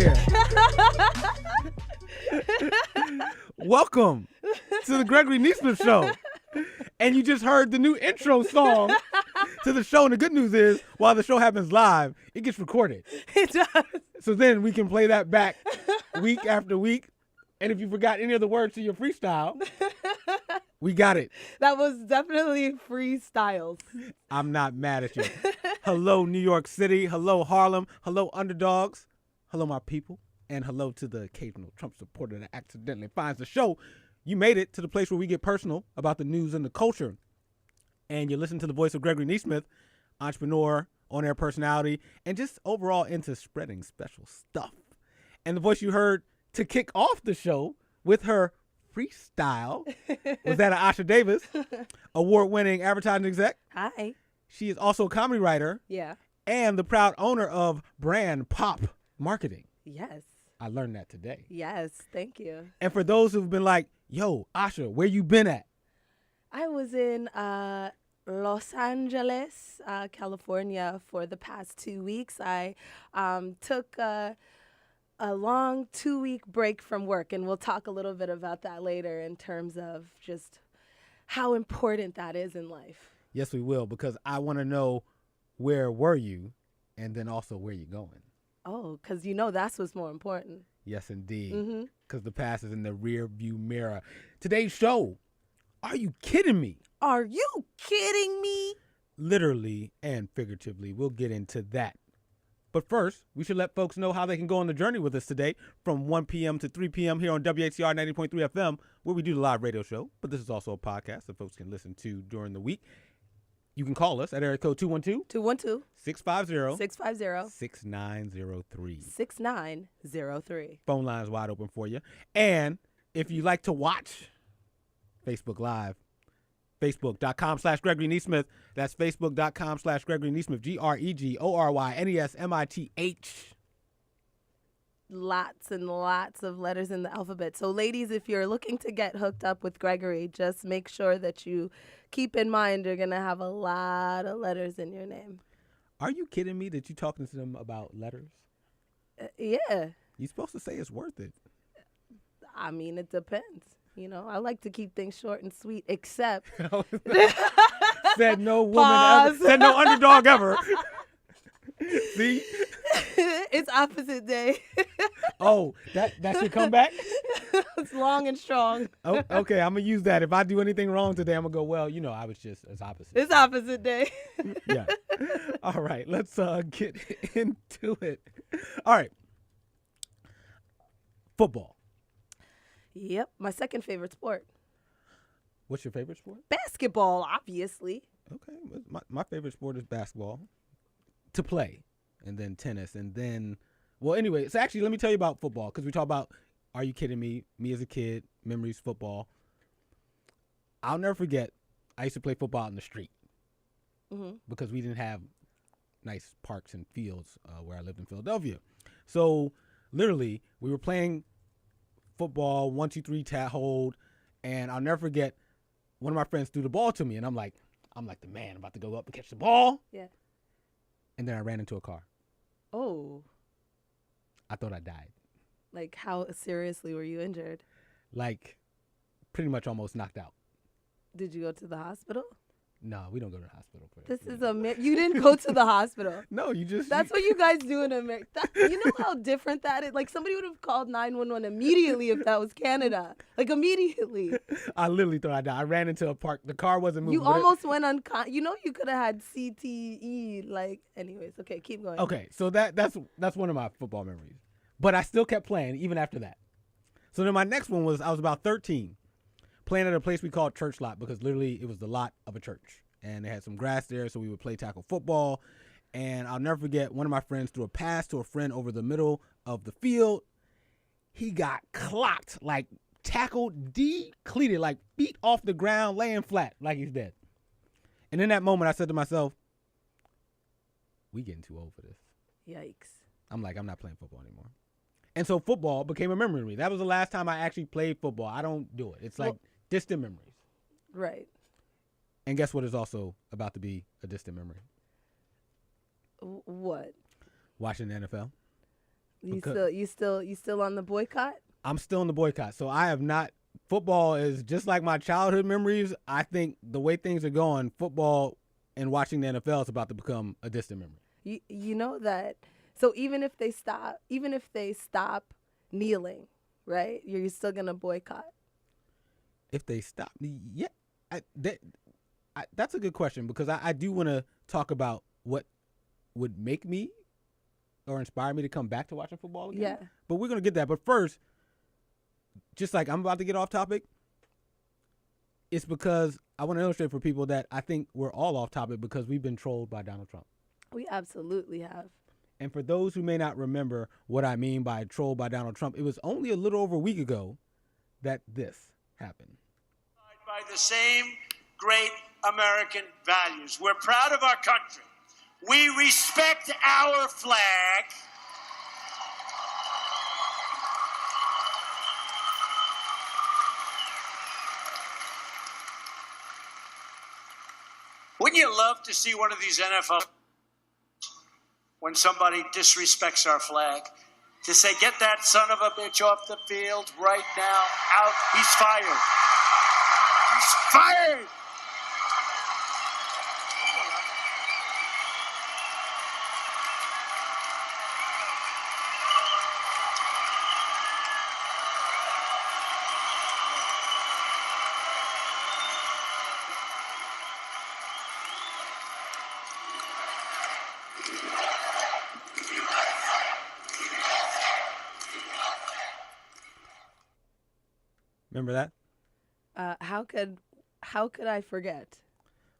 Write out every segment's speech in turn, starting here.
here. Welcome to the Gregory Nesmith Show. And you just heard the new intro song to the show. And the good news is, while the show happens live, it gets recorded. It does. So then we can play that back week after week. And if you forgot any of the words to your freestyle, we got it. That was definitely freestyles. I'm not mad at you. Hello, New York City. Hello, Harlem. Hello, underdogs. Hello, my people. And hello to the occasional Trump supporter that accidentally finds the show. You made it to the place where we get personal about the news and the culture. And you listen to the voice of Gregory Nesmith, entrepreneur, on-air personality, and just overall into spreading special stuff. And the voice you heard to kick off the show with her freestyle was that of Asha Davis, award-winning advertising exec. Hi. She is also a comedy writer. Yeah. And the proud owner of Brand Pop Marketing. Yes. I learned that today. Yes. Thank you. And for those who've been like, yo, Asha, where you been at? I was in Los Angeles, California for the past 2 weeks. I took a long 2-week break from work, and we'll talk a little bit about that later in terms of just how important that is in life. Yes, we will, because I want to know, where were you, and then also where you going. Oh, because that's what's more important. Yes, indeed, Mm-hmm. because the past is in the rear view mirror. Today's show, are you kidding me? Are you kidding me? Literally and figuratively, we'll get into that. But first, we should let folks know how they can go on the journey with us today from 1 p.m. to 3 p.m. here on WHCR 90.3 FM, where we do the live radio show. But this is also a podcast that folks can listen to during the week. You can call us at area code 212-650-6903. 6903. Phone lines wide open for you. And if you like to watch Facebook Live, Facebook.com/Gregory Nesmith. That's Facebook.com/Gregory Nesmith. GREGORYNESMITH. Lots and lots of letters in the alphabet. So ladies, if you're looking to get hooked up with Gregory, just make sure that you keep in mind you're going to have a lot of letters in your name. Are you kidding me that you talking to them about letters? Yeah. You're supposed to say it's worth it. I mean, it depends. I like to keep things short and sweet, except Said no woman Pause. ever. Said no underdog ever. See? It's opposite day. Oh, that should come back? It's long and strong. Oh, okay, I'm going to use that. If I do anything wrong today, I'm going to go, well, I was just as opposite. It's opposite day. Yeah. All right, let's get into it. All right. Football. Yep, my second favorite sport. What's your favorite sport? Basketball, obviously. Okay, my favorite sport is basketball to play, and then tennis, and then, well, anyway, so actually let me tell you about football, because we talk about, are you kidding me as a kid, memories, football. I'll never forget, I used to play football in the street because we didn't have nice parks and fields where I lived in Philadelphia. So literally, we were playing football, 1, 2, 3, hold, and I'll never forget, one of my friends threw the ball to me, and I'm like the man about to go up and catch the ball. Yeah. And then I ran into a car. Oh. I thought I died. Like, how seriously were you injured? Like, pretty much almost knocked out. Did you go to the hospital? No, we don't go to the hospital for This is you didn't go to the hospital. No, you just. That's what you guys do in America. You know how different that is? Like, somebody would have called 911 immediately if that was Canada. Like, immediately. I literally thought I died. I ran into a park. The car wasn't moving. You almost went you could have had CTE. Like, anyways, okay, keep going. Okay, so that's one of my football memories. But I still kept playing even after that. So then my next one was, I was about 13. Playing at a place we called Church Lot, because literally it was the lot of a church. And they had some grass there, so we would play tackle football. And I'll never forget, one of my friends threw a pass to a friend over the middle of the field. He got clocked, like tackled, decleated, like feet off the ground, laying flat, like he's dead. And in that moment, I said to myself, we getting too old for this. Yikes. I'm not playing football anymore. And so football became a memory to me. That was the last time I actually played football. I don't do it. It's like distant memories. Right. And guess what is also about to be a distant memory? What? Watching the NFL. You still on the boycott? I'm still in the boycott. So I have not. Football is just like my childhood memories. I think the way things are going, football and watching the NFL is about to become a distant memory. You know that. So even if they stop kneeling, right? You're still gonna boycott. If they stop, yeah, that's a good question, because I do want to talk about what would make me or inspire me to come back to watching football again. Yeah. But we're gonna get that. But first, just like I'm about to get off topic, it's because I want to illustrate for people that I think we're all off topic because we've been trolled by Donald Trump. We absolutely have. And for those who may not remember what I mean by trolled by Donald Trump, it was only a little over a week ago that this happened. By the same great American values. We're proud of our country. We respect our flag. Wouldn't you love to see one of these NFL, when somebody disrespects our flag, to say, get that son of a bitch off the field right now, out, he's fired. He's fired! Remember that? How could I forget?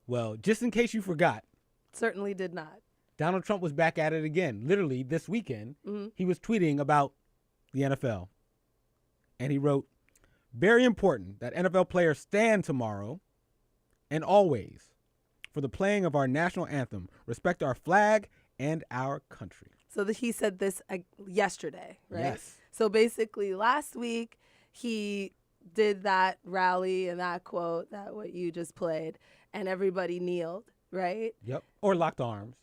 Well, just in case you forgot, Certainly did not. Donald Trump was back at it again. Literally this weekend, he was tweeting about the NFL. And he wrote, very important that NFL players stand tomorrow and always for the playing of our national anthem, respect our flag and our country. So he said this yesterday, right? Yes. So basically last week he did that rally and that quote, that what you just played, and everybody kneeled, right? Yep. Or locked arms.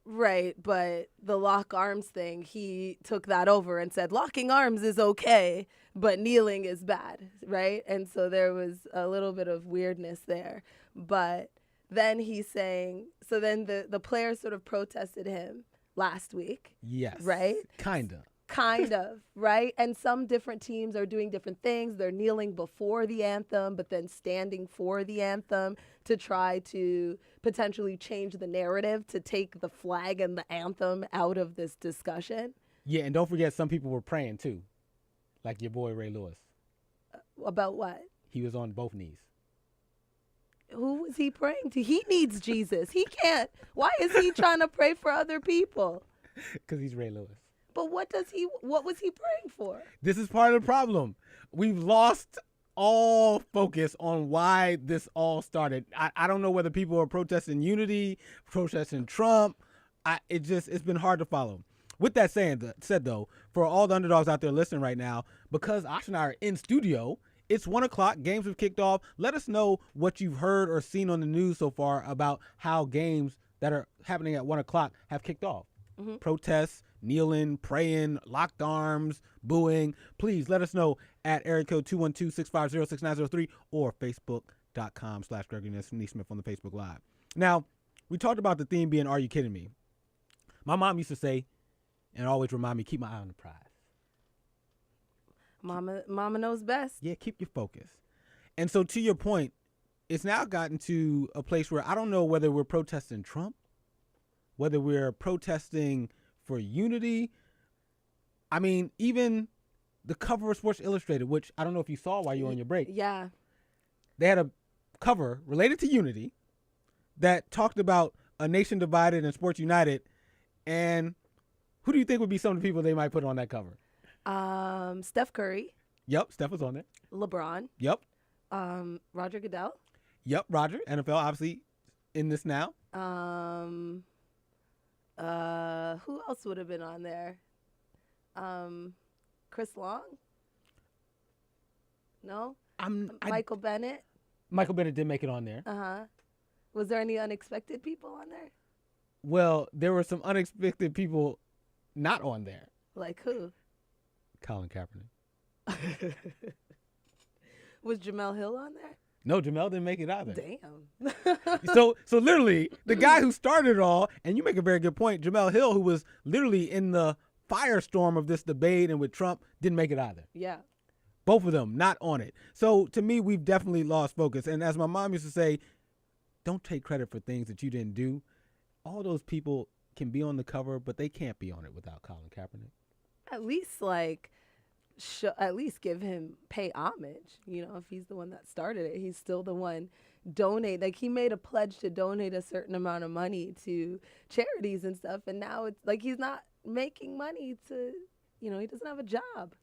Right, but the lock arms thing, he took that over and said locking arms is okay, but kneeling is bad, right? And so there was a little bit of weirdness there. But then he's saying, so then the players sort of protested him last week. Yes. Right? Kinda. Kind of, right? And some different teams are doing different things. They're kneeling before the anthem, but then standing for the anthem to try to potentially change the narrative to take the flag and the anthem out of this discussion. Yeah, and don't forget some people were praying too, like your boy Ray Lewis. About what? He was on both knees. Who was he praying to? He needs Jesus. He can't. Why is he trying to pray for other people? Because he's Ray Lewis. But what was he praying for? This is part of the problem. We've lost all focus on why this all started. I don't know whether people are protesting unity, protesting Trump. It's been hard to follow. With that said though, for all the underdogs out there listening right now, because Ash and I are in studio, it's 1 o'clock. Games have kicked off. Let us know what you've heard or seen on the news so far about how games that are happening at 1 o'clock have kicked off. Mm-hmm. Protests, kneeling, praying, locked arms, booing. Please let us know at area code 212-650-6903 or facebook.com/Gregory Nesmith Show on the Facebook Live. Now, we talked about the theme being, are you kidding me? My mom used to say, and always remind me, keep my eye on the prize. Mama knows best. Yeah, keep your focus. And so to your point, it's now gotten to a place where I don't know whether we're protesting Trump, whether we're protesting for unity. I mean, even the cover of Sports Illustrated, which I don't know if you saw while you were on your break. Yeah. They had a cover related to unity that talked about a nation divided and sports united. And who do you think would be some of the people they might put on that cover? Steph Curry. Yep, Steph was on there. LeBron. Yep. Roger Goodell. Yep, Roger. NFL obviously in this now. Who else would have been on there? Chris Long? No? Michael Bennett? Michael Bennett did make it on there. Uh-huh. Was there any unexpected people on there? Well, there were some unexpected people not on there. Like who? Colin Kaepernick. Was Jamel Hill on there? No, Jamel didn't make it either. Damn. So literally, the guy who started it all, and you make a very good point, Jamel Hill, who was literally in the firestorm of this debate and with Trump, didn't make it either. Yeah. Both of them not on it. So to me, we've definitely lost focus. And as my mom used to say, don't take credit for things that you didn't do. All those people can be on the cover, but they can't be on it without Colin Kaepernick. At least give him, pay homage. You know, if he's the one that started it, he's still the one donate. Like he made a pledge to donate a certain amount of money to charities and stuff. And now it's like he's not making money to, he doesn't have a job.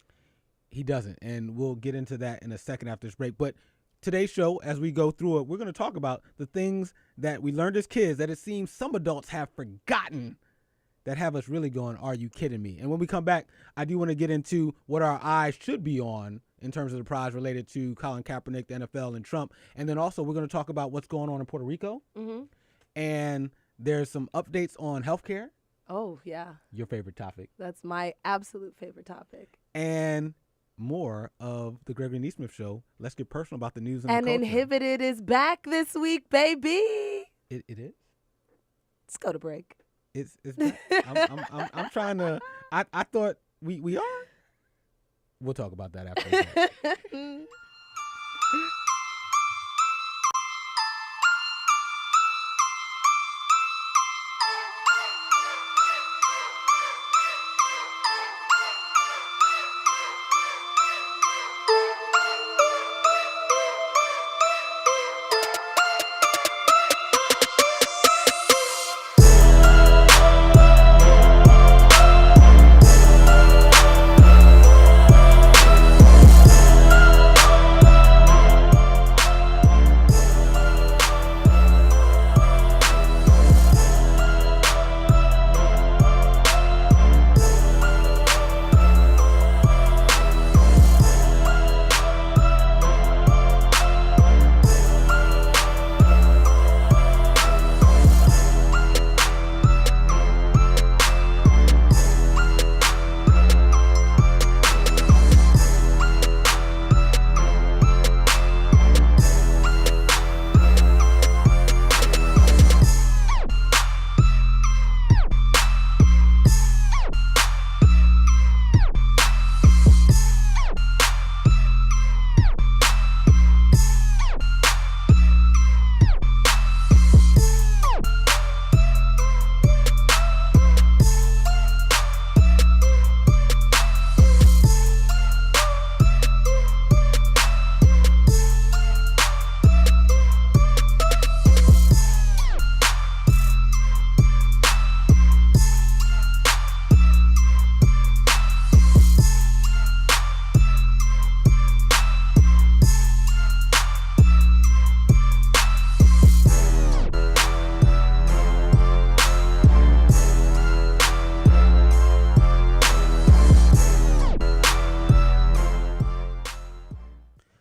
He doesn't. And we'll get into that in a second after this break. But today's show, as we go through it, we're going to talk about the things that we learned as kids that it seems some adults have forgotten that have us really going, are you kidding me? And when we come back, I do want to get into what our eyes should be on in terms of the prize related to Colin Kaepernick, the NFL, and Trump. And then also we're going to talk about what's going on in Puerto Rico. Mm-hmm. And there's some updates on healthcare. Oh, yeah. Your favorite topic. That's my absolute favorite topic. And more of the Gregory Nesmith Show. Let's get personal about the news and the culture. And Inhibited is back this week, baby. It is? Let's go to break. It's I'm trying to. I thought we are. We'll talk about that after that.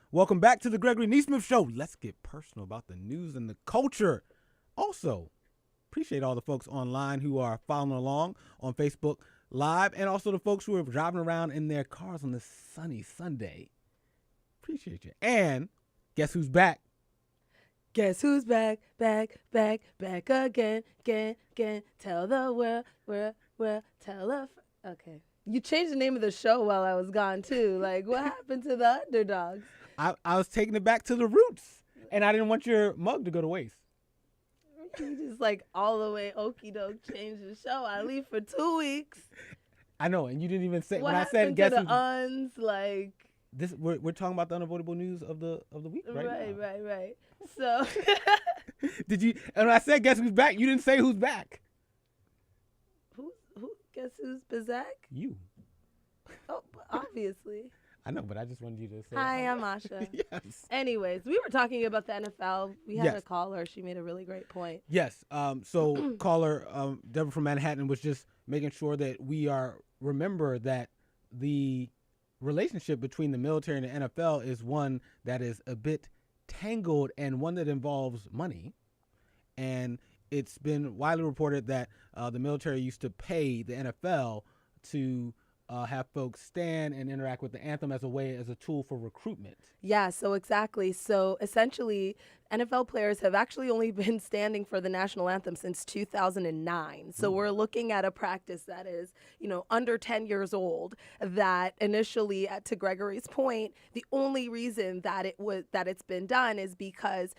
Welcome back to the Gregory Nesmith Show. Let's get personal about the news and the culture. Also, appreciate all the folks online who are following along on Facebook Live, and also the folks who are driving around in their cars on this sunny Sunday. Appreciate you. And guess who's back? Guess who's back again. Tell the world, tell the... Okay. You changed the name of the show while I was gone, too. Like, what happened to the Underdogs? I was taking it back to the roots, and I didn't want your mug to go to waste. You just, like, all the way okey doke changed the show. I leave for 2 weeks. I know, and you didn't even say... What when I said, guess guess to the uns, like... This we're talking about the unavoidable news of the week right now. Right. So... Did you... And when I said guess who's back, you didn't say who's back. Who guess who's Bazak? You. Oh, obviously. I know, but I just wanted you to say. Hi, I'm Asha. Yes. Anyways, we were talking about the NFL. We had a caller. She made a really great point. Yes. So caller Deborah from Manhattan was just making sure that we remember that the relationship between the military and the NFL is one that is a bit tangled and one that involves money. And it's been widely reported that the military used to pay the NFL to have folks stand and interact with the anthem as a tool for recruitment. Yeah, so exactly. So essentially, NFL players have actually only been standing for the national anthem since 2009. So we're looking at a practice that is, under 10 years old. That initially, to Gregory's point, the only reason that it's been done is because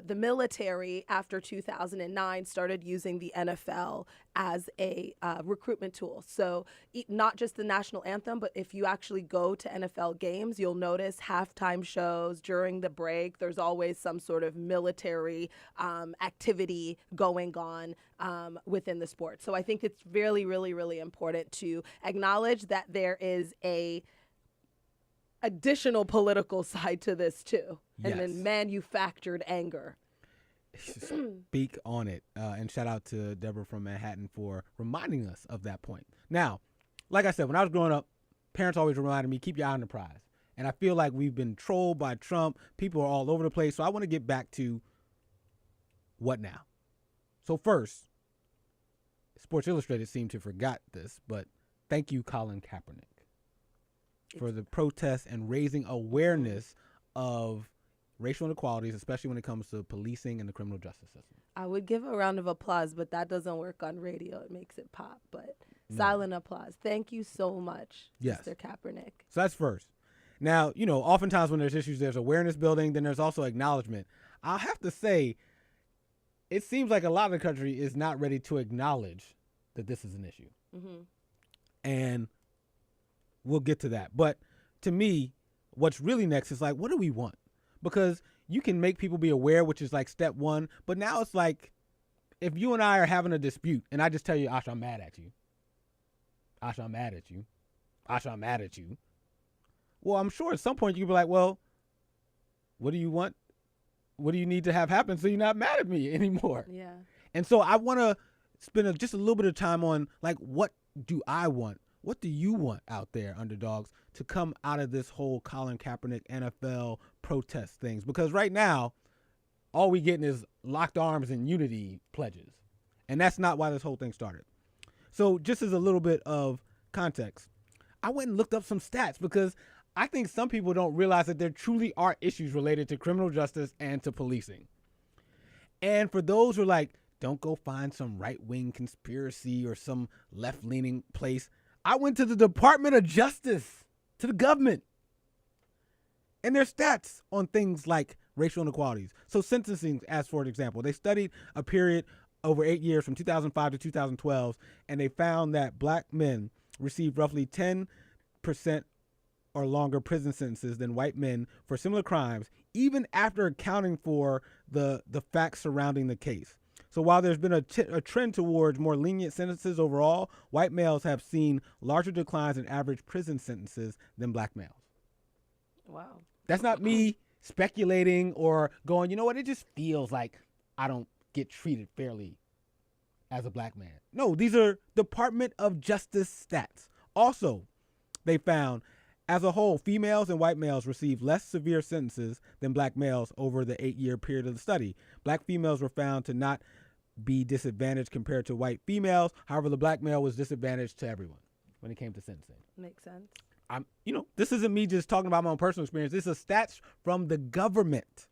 the military after 2009 started using the NFL as a recruitment tool. So not just the national anthem, but if you actually go to NFL games, you'll notice halftime shows during the break. There's always some sort of military activity going on within the sport. So I think it's really, really, really important to acknowledge that there is a additional political side to this too, and then manufactured anger. Speak on it. And shout out to Deborah from Manhattan for reminding us of that point. Now, like I said, when I was growing up, parents always reminded me, keep your eye on the prize. And I feel like we've been trolled by Trump. People are all over the place. So I want to get back to what now? So first, Sports Illustrated seemed to forgot this, but thank you, Colin Kaepernick, for the protests and raising awareness of racial inequalities, especially when it comes to policing and the criminal justice system. I would give a round of applause, but that doesn't work on radio. It makes it pop. But silent applause. Thank you so much, Mr. Kaepernick. So that's first. Now, oftentimes when there's issues, there's awareness building, then there's also acknowledgement. I'll have to say, it seems like a lot of the country is not ready to acknowledge that this is an issue. Mm-hmm. And we'll get to that. But to me, what's really next is like, what do we want? Because you can make people be aware, which is like step one. But now it's like, if you and I are having a dispute and I just tell you, Asha, I'm mad at you. Asha, I'm mad at you. Asha, I'm mad at you. Well, I'm sure at some point you can be like, well, what do you want? What do you need to have happen so you're not mad at me anymore? Yeah. And so I want to spend just a little bit of time on, like, what do I want? What do you want out there, underdogs, to come out of this whole Colin Kaepernick NFL protest things? Because right now, all we getting is locked arms and unity pledges. And that's not why this whole thing started. So just as a little bit of context, I went and looked up some stats because I think some people don't realize that there truly are issues related to criminal justice and to policing. And for those who are like, don't go find some right-wing conspiracy or some left-leaning place, I went to the Department of Justice, to the government, and their stats on things like racial inequalities. So sentencing, as for example, they studied a period over 8 years from 2005 to 2012, and they found that black men received roughly 10% or longer prison sentences than white men for similar crimes, even after accounting for the facts surrounding the case. So while there's been a trend towards more lenient sentences overall, white males have seen larger declines in average prison sentences than black males. Wow. That's not me speculating or going, you know what, it just feels like I don't get treated fairly as a black man. No, these are Department of Justice stats. Also, they found, as a whole, females and white males received less severe sentences than black males over the 8-year period of the study. Black females were found to not be disadvantaged compared to white females. However, the black male was disadvantaged to everyone when it came to sentencing. Makes sense. This isn't me just talking about my own personal experience. This is stats from the government.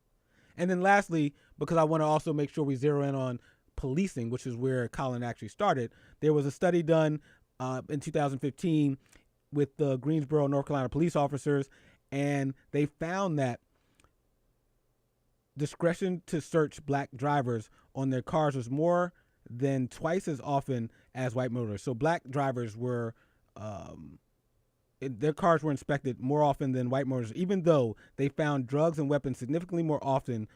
And then lastly, because I want to also make sure we zero in on policing, which is where Colin actually started, there was a study done in 2015 with the Greensboro, North Carolina police officers, and they found that discretion to search black drivers on their cars was more than twice as often as white motorists. So black drivers were, their cars were inspected more often than white motorists, even though they found drugs and weapons significantly more often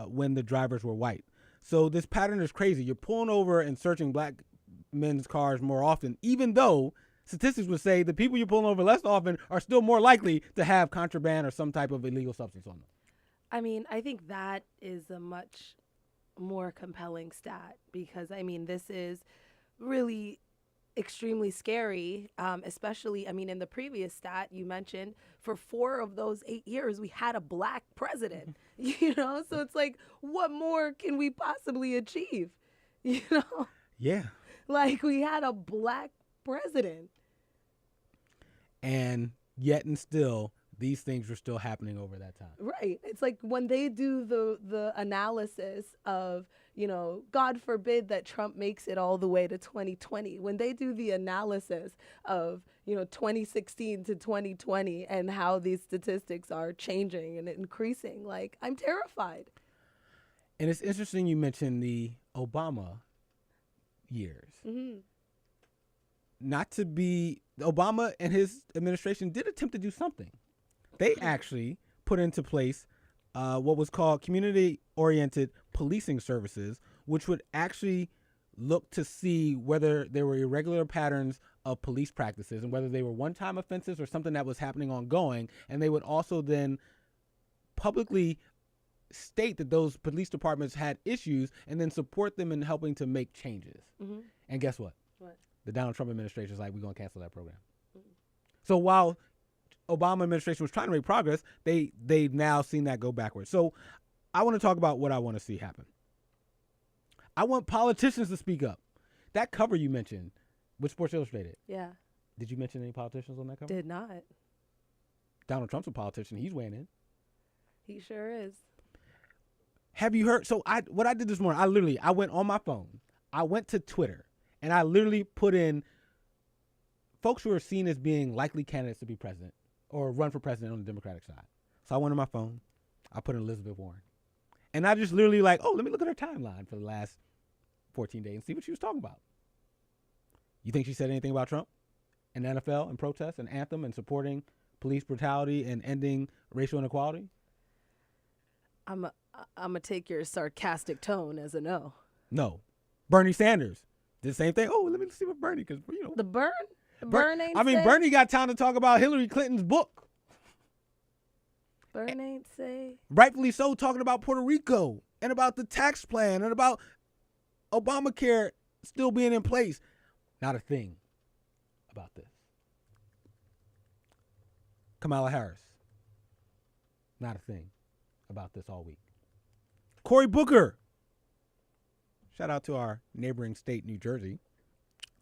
when the drivers were white. So this pattern is crazy. You're pulling over and searching black men's cars more often, even though statistics would say the people you're pulling over less often are still more likely to have contraband or some type of illegal substance on them. I mean, I think that is a much more compelling stat because, this is really extremely scary, especially, in the previous stat you mentioned, for 4 of those 8 years, we had a black president, so it's like, what more can we possibly achieve, Yeah. Like, we had a black president. And yet and still, these things were still happening over that time. Right. It's like when they do the analysis of, God forbid that Trump makes it all the way to 2020. When they do the analysis of, 2016 to 2020 and how these statistics are changing and increasing, like, I'm terrified. And it's interesting you mentioned the Obama years. Mm-hmm. Not to be, Obama and his administration did attempt to do something. They actually put into place what was called community-oriented policing services, which would actually look to see whether there were irregular patterns of police practices and whether they were one-time offenses or something that was happening ongoing. And they would also then publicly state that those police departments had issues and then support them in helping to make changes. Mm-hmm. And guess what? What? The Donald Trump administration is like, we're going to cancel that program. Mm-hmm. So while Obama administration was trying to make progress, they've now seen that go backwards. So I want to talk about what I want to see happen. I want politicians to speak up. That cover you mentioned with Sports Illustrated. Yeah. Did you mention any politicians on that cover? Did not. Donald Trump's a politician. He's weighing in. He sure is. Have you heard? So what I did this morning, I went on my phone. I went to Twitter and I literally put in folks who are seen as being likely candidates to be president or run for president on the Democratic side. So I went on my phone. I put in Elizabeth Warren. And I just literally let me look at her timeline for the last 14 days and see what she was talking about. You think she said anything about Trump and the NFL and protests and Anthem and supporting police brutality and ending racial inequality? I'm gonna take your sarcastic tone as a no. No. Bernie Sanders did the same thing. Oh, let me see what Bernie, because the burn ain't. Bernie got time to talk about Hillary Clinton's book. Burn ain't say. Rightfully so, talking about Puerto Rico and about the tax plan and about Obamacare still being in place. Not a thing about this. Kamala Harris. Not a thing about this all week. Cory Booker. Shout out to our neighboring state, New Jersey,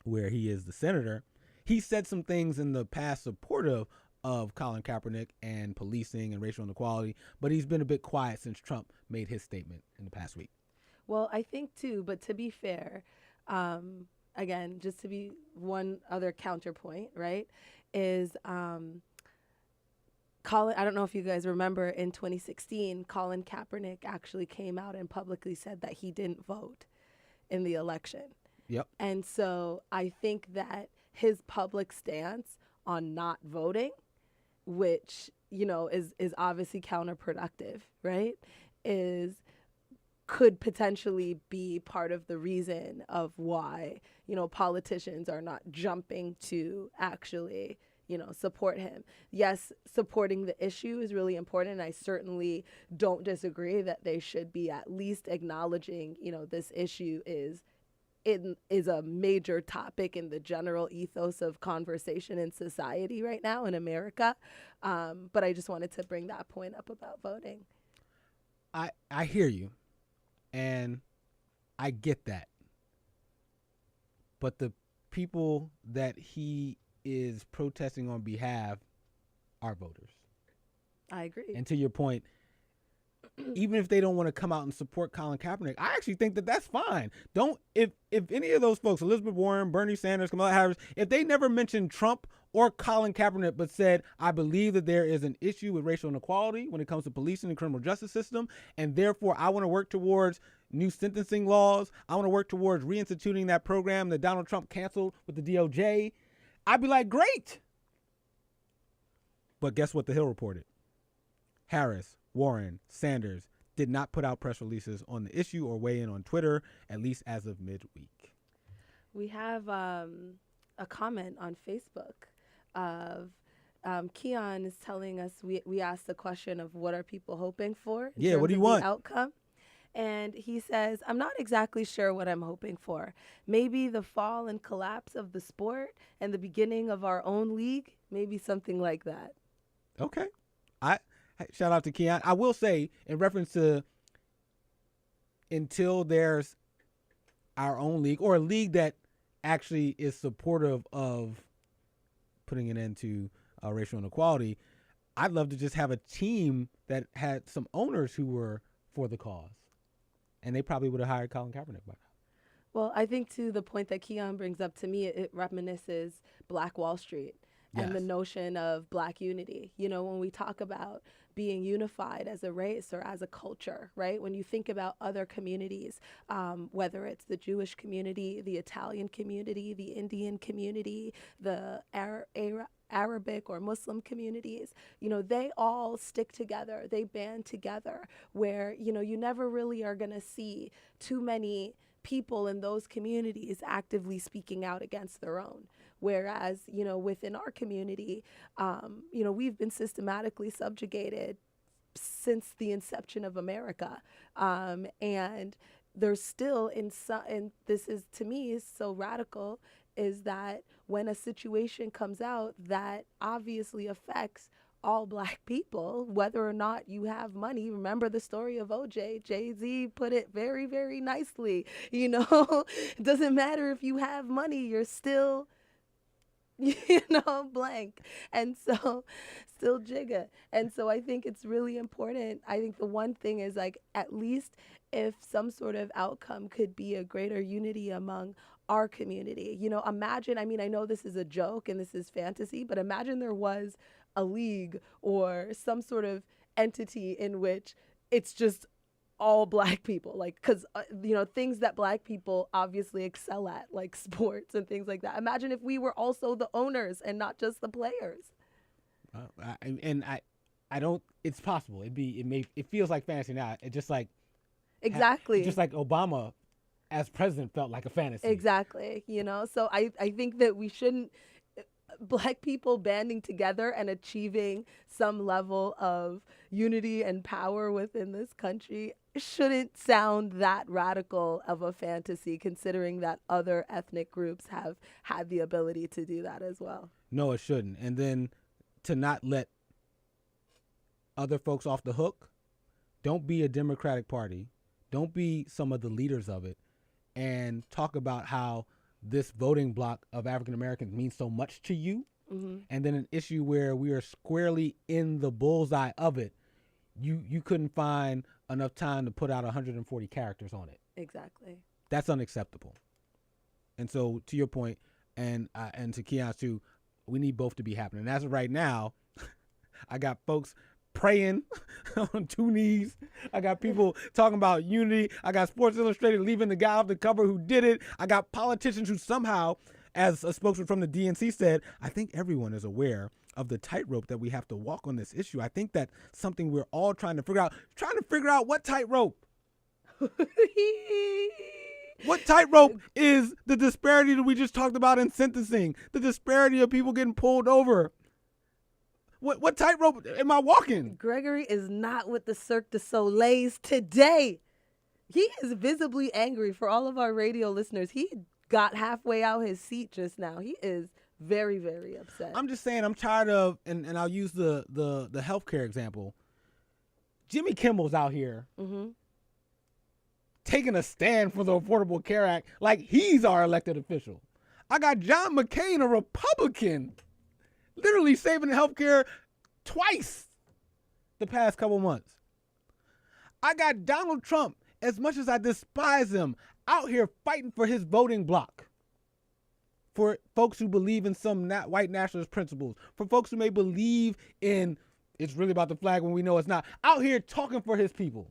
where he is the senator. He said some things in the past supportive of Colin Kaepernick and policing and racial inequality, but he's been a bit quiet since Trump made his statement in the past week. Well, I think too, but to be fair, again, just to be one other counterpoint, right, is Colin, I don't know if you guys remember, in 2016, Colin Kaepernick actually came out and publicly said that he didn't vote in the election. Yep. And so I think that his public stance on not voting, which, is obviously counterproductive, right, could potentially be part of the reason of why, politicians are not jumping to actually, support him. Yes, supporting the issue is really important. I certainly don't disagree that they should be at least acknowledging, this issue is a major topic in the general ethos of conversation in society right now in America. But I just wanted to bring that point up about voting. I hear you, and I get that. But the people that he is protesting on behalf are voters. I agree. And to your point, even if they don't want to come out and support Colin Kaepernick, I actually think that that's fine. If any of those folks, Elizabeth Warren, Bernie Sanders, Kamala Harris, if they never mentioned Trump or Colin Kaepernick, but said, I believe that there is an issue with racial inequality when it comes to policing and criminal justice system, and therefore I want to work towards new sentencing laws, I want to work towards reinstituting that program that Donald Trump canceled with the DOJ, I'd be like, great. But guess what the Hill reported? Harris, Warren, Sanders did not put out press releases on the issue or weigh in on Twitter, at least as of midweek. We have a comment on Facebook of Keon is telling us, we asked the question of what are people hoping for in terms what do you of want? The outcome. And he says, I'm not exactly sure what I'm hoping for. Maybe the fall and collapse of the sport and the beginning of our own league. Maybe something like that. Okay. Shout out to Keon. I will say, in reference to until there's our own league or a league that actually is supportive of putting an end to racial inequality. I'd love to just have a team that had some owners who were for the cause. And they probably would have hired Colin Kaepernick by now. Well, I think to the point that Keon brings up, to me, it reminisces Black Wall Street and the notion of Black unity. You know, when we talk about being unified as a race or as a culture, right? When you think about other communities, whether it's the Jewish community, the Italian community, the Indian community, the Arabic or Muslim communities, you know, they all stick together, they band together, where, you know, you never really are going to see too many people in those communities actively speaking out against their own. Whereas, you know, within our community, you know, we've been systematically subjugated since the inception of America. And there's still and this is, to me, is so radical, is that when a situation comes out that obviously affects all Black people, whether or not you have money. Remember the story of OJ. Jay-Z put it very, very nicely. You know, it doesn't matter if you have money, you're still, you know, blank. And so still Jigga. And so I think it's really important. I think the one thing is, like, at least if some sort of outcome could be a greater unity among our community. You know, imagine, I mean, I know this is a joke and this is fantasy, but imagine there was a league or some sort of entity in which it's just all Black people, like, because you know, things that Black people obviously excel at, like sports and things like that. Imagine if we were also the owners and not just the players. I don't. It's possible. It feels like fantasy now. It just like exactly, just like Obama as president felt like a fantasy. Exactly. You know, so I think that we shouldn't. Black people banding together and achieving some level of unity and power within this country shouldn't sound that radical of a fantasy, considering that other ethnic groups have had the ability to do that as well. No, it shouldn't. And then to not let other folks off the hook, don't be a Democratic Party, don't be some of the leaders of it, and talk about how this voting block of African Americans means so much to you, and then an issue where we are squarely in the bullseye of it, you couldn't find enough time to put out 140 characters on it. Exactly. That's unacceptable. And so, to your point, and to Keon's too, we need both to be happening. And as of right now, I got folks praying on two knees. I got people talking about unity. I got Sports Illustrated leaving the guy off the cover who did it. I got politicians who somehow, as a spokesman from the DNC said, I think everyone is aware of the tightrope that we have to walk on this issue. I think that's something we're all trying to figure out what tightrope. What tightrope is the disparity that we just talked about in sentencing, the disparity of people getting pulled over. What tightrope am I walking? Gregory is not with the Cirque du Soleils today. He is visibly angry. For all of our radio listeners, he got halfway out his seat just now. He is very, very upset. I'm just saying, I'm tired of, and I'll use the healthcare example. Jimmy Kimmel's out here taking a stand for the Affordable Care Act like he's our elected official. I got John McCain, a Republican, literally saving healthcare twice the past couple months. I got Donald Trump, as much as I despise him, out here fighting for his voting bloc. For folks who believe in some white nationalist principles. For folks who may believe in it's really about the flag when we know it's not. Out here talking for his people.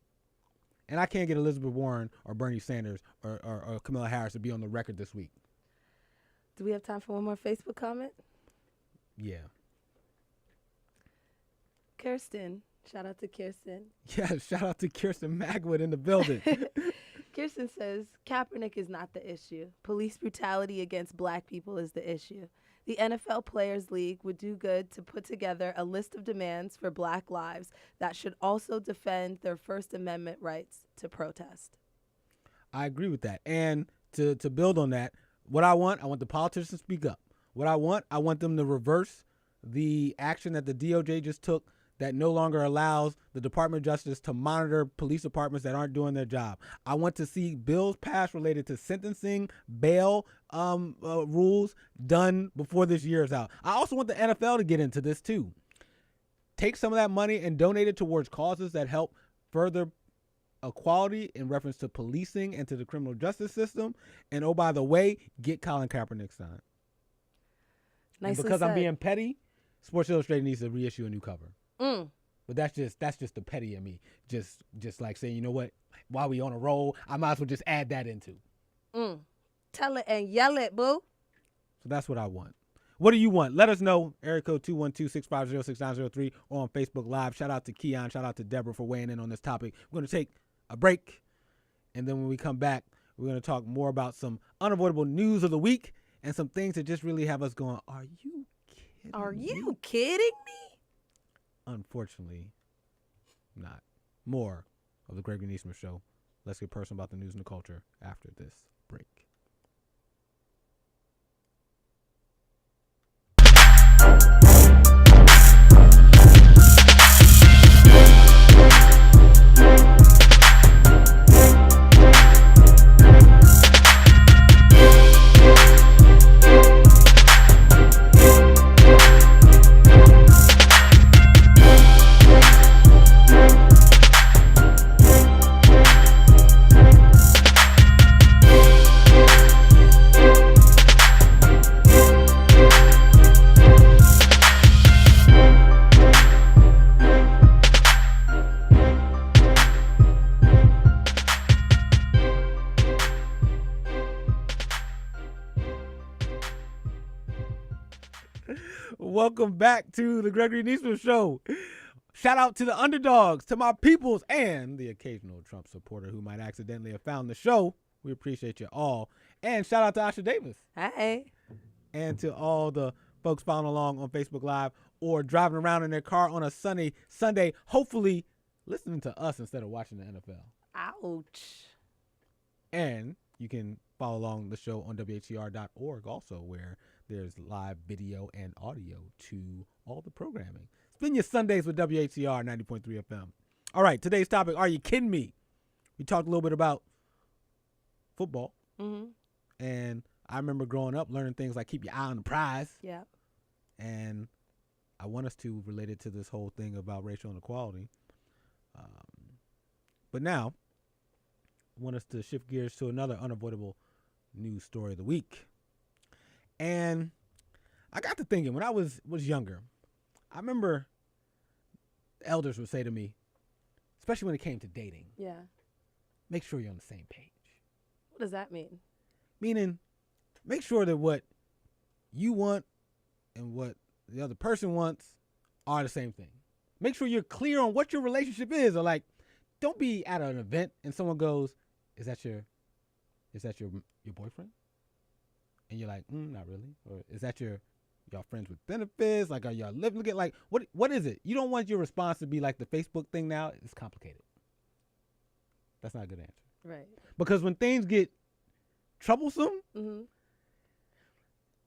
And I can't get Elizabeth Warren or Bernie Sanders or Kamala Harris to be on the record this week. Do we have time for one more Facebook comment? Yeah. Kirsten. Shout out to Kirsten. Yeah, shout out to Kirsten Magwood in the building. Kirsten says, Kaepernick is not the issue. Police brutality against Black people is the issue. The NFL Players League would do good to put together a list of demands for Black lives that should also defend their First Amendment rights to protest. I agree with that. And to build on that, what I want the politicians to speak up. What I want them to reverse the action that the DOJ just took that no longer allows the Department of Justice to monitor police departments that aren't doing their job. I want to see bills passed related to sentencing, bail rules done before this year is out. I also want the NFL to get into this too. Take some of that money and donate it towards causes that help further equality in reference to policing and to the criminal justice system. And oh, by the way, get Colin Kaepernick signed. And because I'm being petty, Sports Illustrated needs to reissue a new cover. But that's just the petty in me. Just like saying, you know what? While we on a roll, I might as well just add that into. Tell it and yell it, boo. So that's what I want. What do you want? Let us know. Area code 212-650-6903 or on Facebook Live. Shout out to Keon. Shout out to Deborah for weighing in on this topic. We're going to take a break. And then when we come back, we're going to talk more about some unavoidable news of the week and some things that just really have us going, are you kidding Are me? you kidding me? Unfortunately, not. More of the Gregory Nesmith Show. Let's get personal about the news and the culture after this break. Welcome back to the Gregory Nesmith Show. Shout out to the underdogs, to my peoples, and the occasional Trump supporter who might accidentally have found the show. We appreciate you all. And shout out to Asha Davis. Hey. And to all the folks following along on Facebook Live or driving around in their car on a sunny Sunday, hopefully listening to us instead of watching the NFL. Ouch. And you can follow along the show on WHCR.org also, where there's live video and audio to all the programming. Spend your Sundays with WHCR 90.3 FM. All right, today's topic, are you kidding me? We talked a little bit about football. And I remember growing up learning things like keep your eye on the prize. Yeah. And I want us to relate it to this whole thing about racial inequality. But now, I want us to shift gears to another unavoidable news story of the week. And I got to thinking, when I was younger, I remember elders would say to me, especially when it came to dating, Yeah. make sure you're on the same page. What does that mean? Meaning, make sure that what you want and what the other person wants are the same thing. Make sure you're clear on what your relationship is. Or like, don't be at an event and someone goes, is that your boyfriend? And you're like, not really. Or is that y'all friends with benefits? Like, are y'all living together? Like, what is it? You don't want your response to be like the Facebook thing now. It's complicated. That's not a good answer. Right. Because when things get troublesome,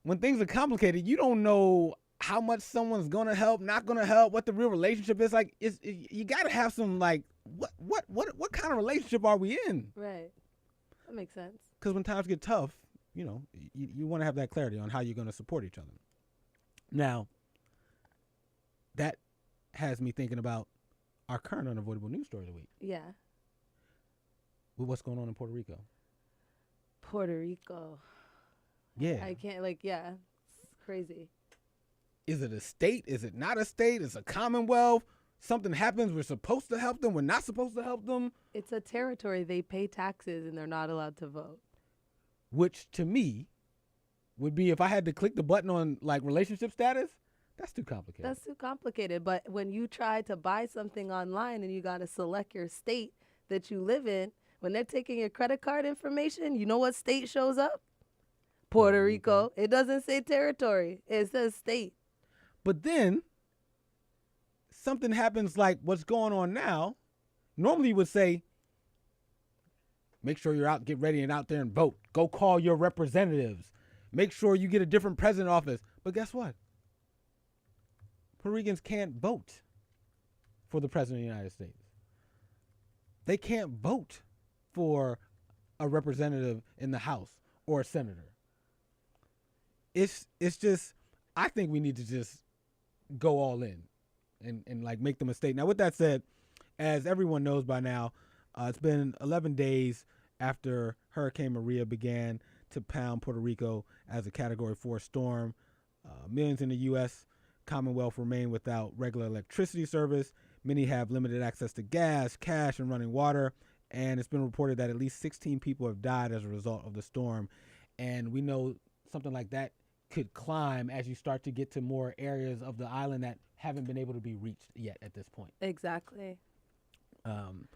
when things are complicated, you don't know how much someone's gonna help, not gonna help, what the real relationship is. Like, you gotta have some like, what kind of relationship are we in? Right. That makes sense. Because when times get tough, you know, you want to have that clarity on how you're gonna support each other. Now, that has me thinking about our current unavoidable news story of the week. Yeah. With what's going on in Puerto Rico. Puerto Rico. Yeah. I can't, like, yeah. It's crazy. Is it a state? Is it not a state? Is it a commonwealth? Something happens, we're supposed to help them, we're not supposed to help them. It's a territory. They pay taxes and they're not allowed to vote. Which to me would be, if I had to click the button on like relationship status, that's too complicated. That's too complicated. But when you try to buy something online and you got to select your state that you live in, when they're taking your credit card information, you know what state shows up? Puerto Rico. It doesn't say territory. It says state. But then something happens like what's going on now. Normally you would say, make sure you're out, get ready and out there and vote. Go call your representatives. Make sure you get a different president office. But guess what? Puerto Ricans can't vote. for the president of the United States. They can't vote for a representative in the House or a senator. It's just, I think we need to just go all in and like make the mistake. Now, with that said, as everyone knows by now, it's been 11 days after Hurricane Maria began to pound Puerto Rico as a Category 4 storm. Millions in the U.S. Commonwealth remain without regular electricity service. Many have limited access to gas, cash, and running water. And it's been reported that at least 16 people have died as a result of the storm. And we know something like that could climb as you start to get to more areas of the island that haven't been able to be reached yet at this point. Exactly.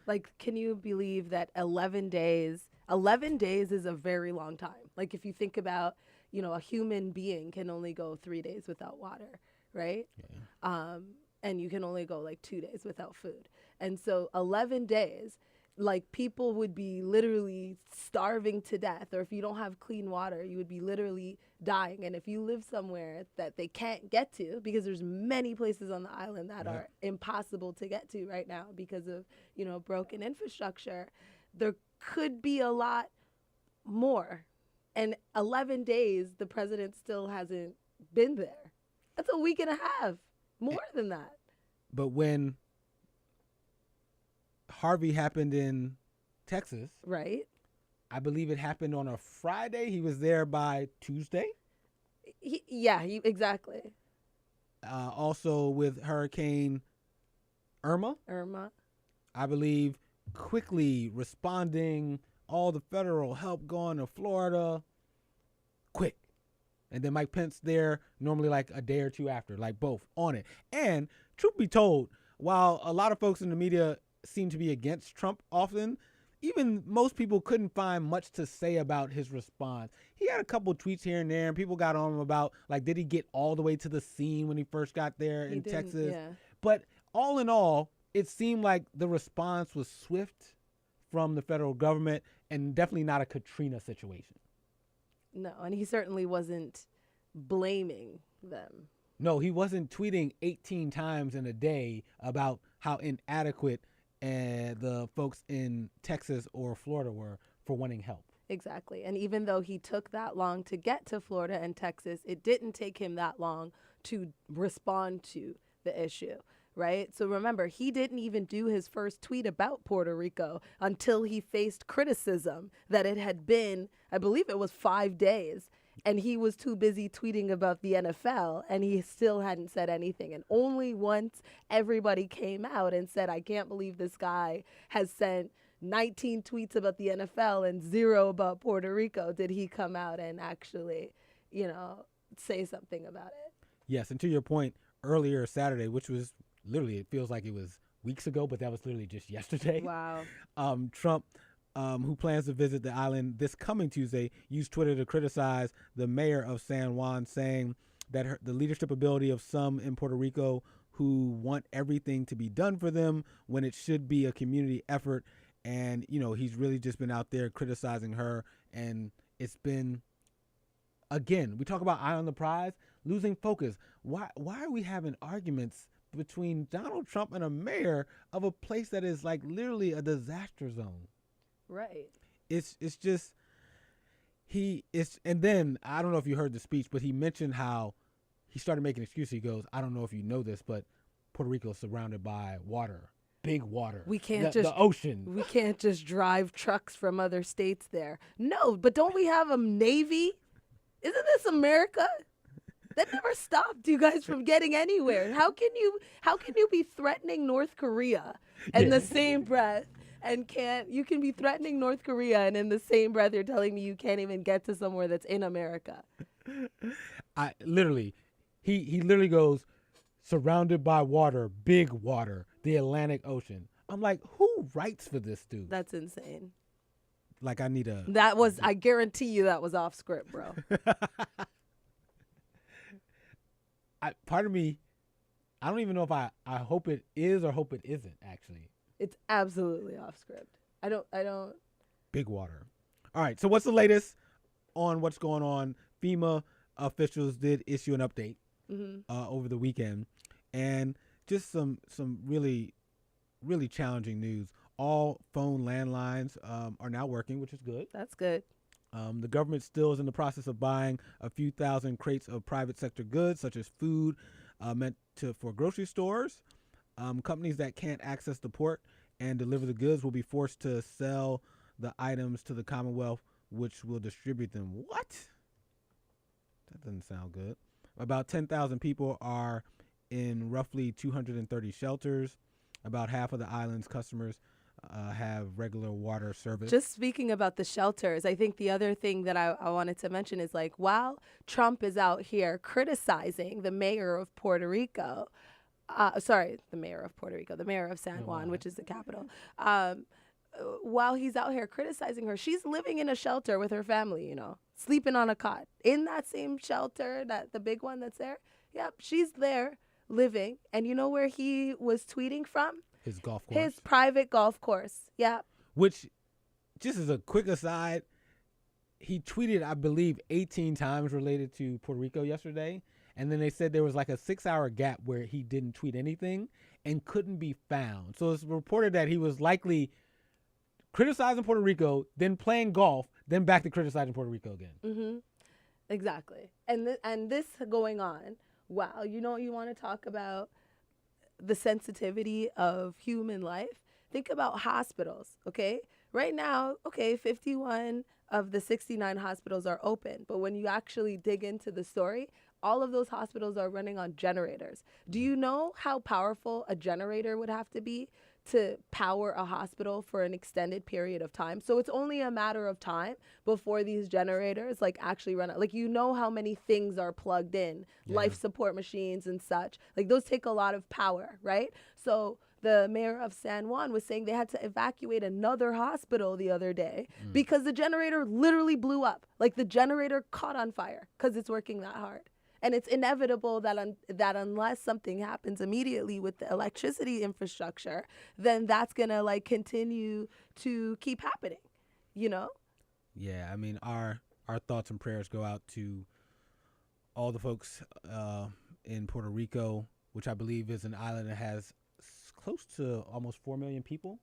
Like, can you believe that 11 days is a very long time. Like, if you think about, a human being can only go 3 days without water, right? Yeah. And you can only go like 2 days without food. And so 11 days, like, people would be literally starving to death, or if you don't have clean water, you would be literally dying. And if you live somewhere that they can't get to, because there's many places on the island that are impossible to get to right now because of, broken infrastructure, there could be a lot more. And 11 days, the president still hasn't been there. That's a week and a half, more than that. But when Harvey happened in Texas, right? I believe it happened on a Friday. He was there by Tuesday. Exactly. Also with Hurricane Irma, I believe, quickly responding, all the federal help going to Florida, quick. And then Mike Pence there, normally like a day or two after, like both on it. And truth be told, while a lot of folks in the media seem to be against Trump often, even most people couldn't find much to say about his response. He had a couple tweets here and there, and people got on him about, like, did he get all the way to the scene when he first got there in Texas? Yeah. But all in all, it seemed like the response was swift from the federal government and definitely not a Katrina situation. No, and he certainly wasn't blaming them. No, he wasn't tweeting 18 times in a day about how inadequate the folks in Texas or Florida were for wanting help. Exactly. And even though he took that long to get to Florida and Texas, it didn't take him that long to respond to the issue, right? So remember, he didn't even do his first tweet about Puerto Rico until he faced criticism that it had been, I believe it was 5 days, and he was too busy tweeting about the NFL, and he still hadn't said anything. And only once everybody came out and said, I can't believe this guy has sent 19 tweets about the NFL and 0 about Puerto Rico, did he come out and actually, say something about it. Yes, and to your point, earlier Saturday, which was literally, it feels like it was weeks ago, but that was literally just yesterday. Wow. Trump, who plans to visit the island this coming Tuesday, used Twitter to criticize the mayor of San Juan, saying that the leadership ability of some in Puerto Rico who want everything to be done for them when it should be a community effort. And, he's really just been out there criticizing her. And it's been, again, we talk about eye on the prize, losing focus. Why are we having arguments between Donald Trump and a mayor of a place that is like literally a disaster zone? Right. It's just, and then, I don't know if you heard the speech, but he mentioned how he started making excuses. He goes, I don't know if you know this, but Puerto Rico is surrounded by water. Big water. We can't the ocean. We can't just drive trucks from other states there. No, but don't we have a Navy? Isn't this America? That never stopped you guys from getting anywhere. How can you be threatening North Korea in the same breath and you can be threatening North Korea and in the same breath you're telling me you can't even get to somewhere that's in America? He literally goes, surrounded by water, big water, the Atlantic Ocean. I'm like, who writes for this dude? That's insane. Like, I guarantee you that was off script, bro. Part of me, I don't even know if I hope it is or hope it isn't, actually. It's absolutely off script. I don't. Big water. All right. So what's the latest on what's going on? FEMA officials did issue an update over the weekend, and just some really really challenging news. All phone landlines are now working, which is good. That's good. The government still is in the process of buying a few thousand crates of private sector goods, such as food meant for grocery stores. Companies that can't access the port and deliver the goods will be forced to sell the items to the Commonwealth, which will distribute them. What? That doesn't sound good. About 10,000 people are in roughly 230 shelters. About half of the island's customers have regular water service. Just speaking about the shelters, I think the other thing that I wanted to mention is, like, while Trump is out here criticizing the mayor of Puerto Rico, the mayor of San Juan, which is the capital, while he's out here criticizing her, she's living in a shelter with her family, you know, sleeping on a cot. In that same shelter, the big one that's there, yep, she's there living. And you know where he was tweeting from? His golf course. His private golf course. Yeah. Which, just as a quick aside, he tweeted, I believe, 18 times related to Puerto Rico yesterday. And then they said there was like a 6-hour gap where he didn't tweet anything and couldn't be found. So it's reported that he was likely criticizing Puerto Rico, then playing golf, then back to criticizing Puerto Rico again. Mm-hmm. Exactly. And this going on, wow, you know, you want to talk about the sensitivity of human life? Think about hospitals, okay? Right now, 51 of the 69 hospitals are open. But when you actually dig into the story, all of those hospitals are running on generators. Do you know how powerful a generator would have to be to power a hospital for an extended period of time? So it's only a matter of time before these generators like actually run out. Like, you know how many things are plugged in, life support machines and such. Like, those take a lot of power, right? So the mayor of San Juan was saying they had to evacuate another hospital the other day because the generator literally blew up. Like, the generator caught on fire because it's working that hard. And it's inevitable that unless something happens immediately with the electricity infrastructure, then that's going to like continue to keep happening, you know? Yeah, I mean, our thoughts and prayers go out to all the folks in Puerto Rico, which I believe is an island that has close to almost 4 million people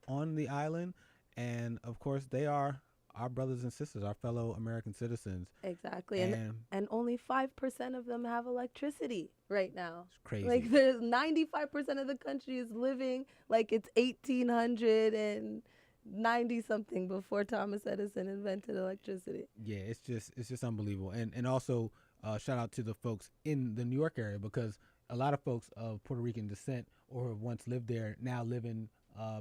on the island. And, of course, they are our brothers and sisters, our fellow American citizens. Exactly. And only 5% of them have electricity right now. It's crazy. Like, there's 95% of the country is living like it's 1890 something before Thomas Edison invented electricity. Yeah, it's just unbelievable. And also shout out to the folks in the New York area, because a lot of folks of Puerto Rican descent or have once lived there now live in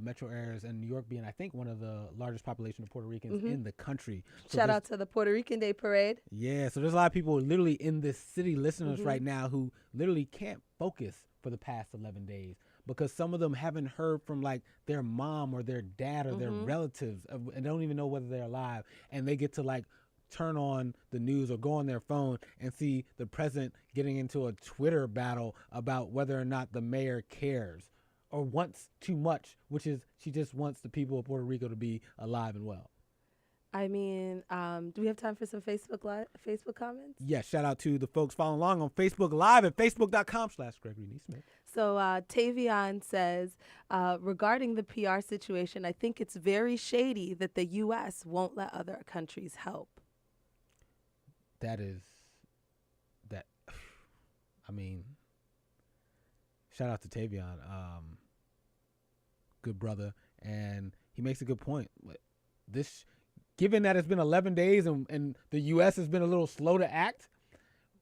metro areas, and New York being, I think, one of the largest population of Puerto Ricans in the country. So Shout out to the Puerto Rican Day Parade. Yeah, so there's a lot of people literally in this city listening to us right now who literally can't focus for the past 11 days because some of them haven't heard from like their mom or their dad or their relatives and don't even know whether they're alive, and they get to like turn on the news or go on their phone and see the president getting into a Twitter battle about whether or not the mayor cares or wants too much, which is she just wants the people of Puerto Rico to be alive and well. I mean, do we have time for some Facebook comments? Yeah, shout out to the folks following along on Facebook Live at facebook.com/Gregory Nesmith. So Tavion says, regarding the PR situation, I think it's very shady that the U.S. won't let other countries help. I mean, shout out to Tavion, good brother, and he makes a good point. This, given that it's been 11 days and the U.S. has been a little slow to act,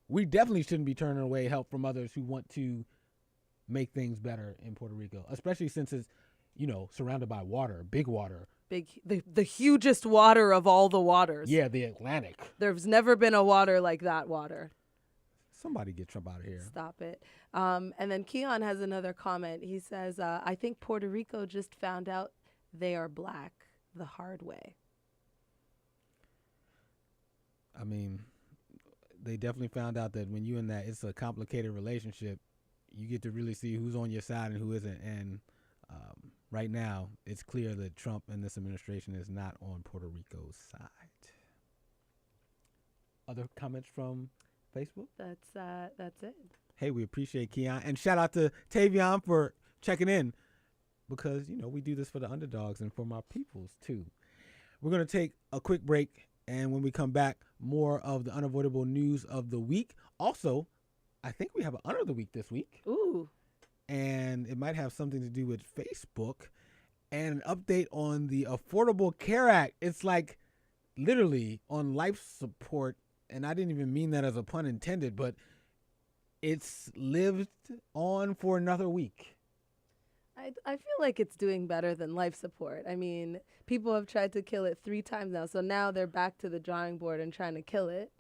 we definitely shouldn't be turning away help from others who want to make things better in Puerto Rico, especially since it's, you know, surrounded by water, big water. The hugest water of all the waters. Yeah, the Atlantic. There's never been a water like that water. Somebody get Trump out of here. Stop it. And then Keon has another comment. He says, I think Puerto Rico just found out they are black the hard way. I mean, they definitely found out that when you in that, it's a complicated relationship. You get to really see who's on your side and who isn't. And right now, it's clear that Trump and this administration is not on Puerto Rico's side. Other comments from Facebook? That's it. Hey, we appreciate Keon. And shout out to Tavion for checking in. because, we do this for the underdogs and for my peoples too. We're going to take a quick break, and when we come back, more of the unavoidable news of the week. Also, I think we have an Under of the Week this week. Ooh. And it might have something to do with Facebook, and an update on the Affordable Care Act. It's like literally on life support, and I didn't even mean that as a pun intended, but it's lived on for another week. I feel like it's doing better than life support. I mean, people have tried to kill it 3 times now, so now they're back to the drawing board and trying to kill it.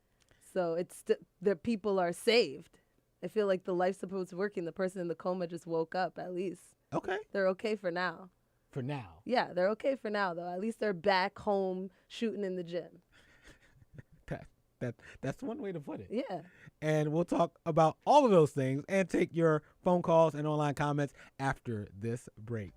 So it's the people are saved. I feel like the life support's working. The person in the coma just woke up, at least. Okay. They're okay for now. For now. Yeah, they're okay for now, though. At least they're back home shooting in the gym. That's one way to put it. Yeah. And we'll talk about all of those things and take your phone calls and online comments after this break.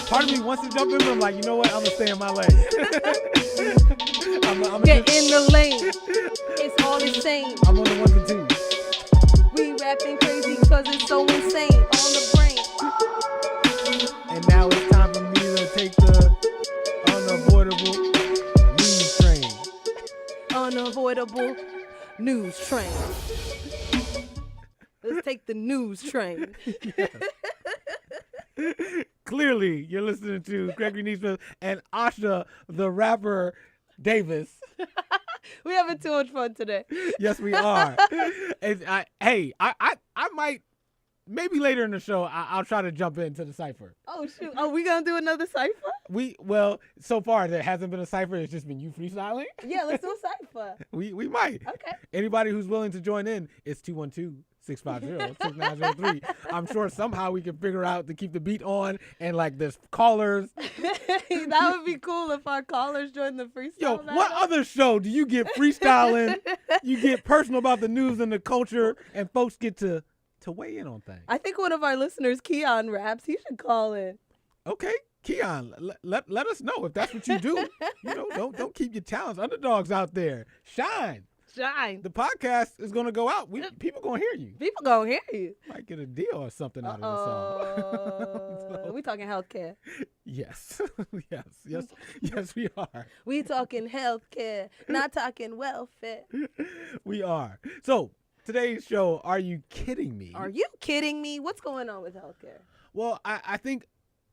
Part of me wants to jump in, but I'm like, you know what? I'm going to stay in my lane. Get in the lane. It's all the same. I'm on the ones and twos. We rapping crazy because it's so insane on the brain. And now it's time for me to take the unavoidable news train. Unavoidable news train. Let's take the news train. Yeah. Clearly, you're listening to Gregory Nesmith and Asha, the rapper Davis. We're having too much fun today. Yes, we are. I might, maybe later in the show, I'll try to jump into the cipher. Oh, shoot. Are we going to do another cipher? Well, so far, there hasn't been a cipher. It's just been you freestyling. Yeah, let's do a cipher. We might. Okay. Anybody who's willing to join in, it's 212-650-6903. I'm sure somehow we can figure out to keep the beat on and like there's callers. That would be cool if our callers join the freestyle. Yo, battle. what other show do you get freestyling? You get personal about the news and the culture, and folks get to to weigh in on things. I think one of our listeners, Keon, raps. He should call in. Okay, Keon, let us know if that's what you do. Don't keep your talents. Underdogs out there, shine. The podcast is going to go out. People going to hear you. People going to hear you. Might get a deal or something out of the song. We talking healthcare. Yes. yes, we are. We talking healthcare, not talking welfare. We are. So today's show, Are You Kidding Me? Are you kidding me? What's going on with healthcare? Well, I think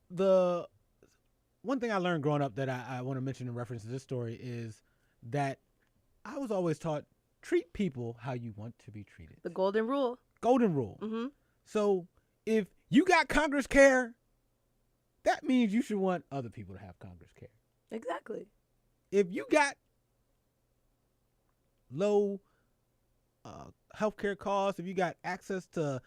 the one thing I learned growing up that I want to mention in reference to this story is that I was always taught, treat people how you want to be treated. The golden rule. Golden rule. Mm-hmm. So if you got Congress care, that means you should want other people to have Congress care. Exactly. If you got low healthcare costs, if you got access to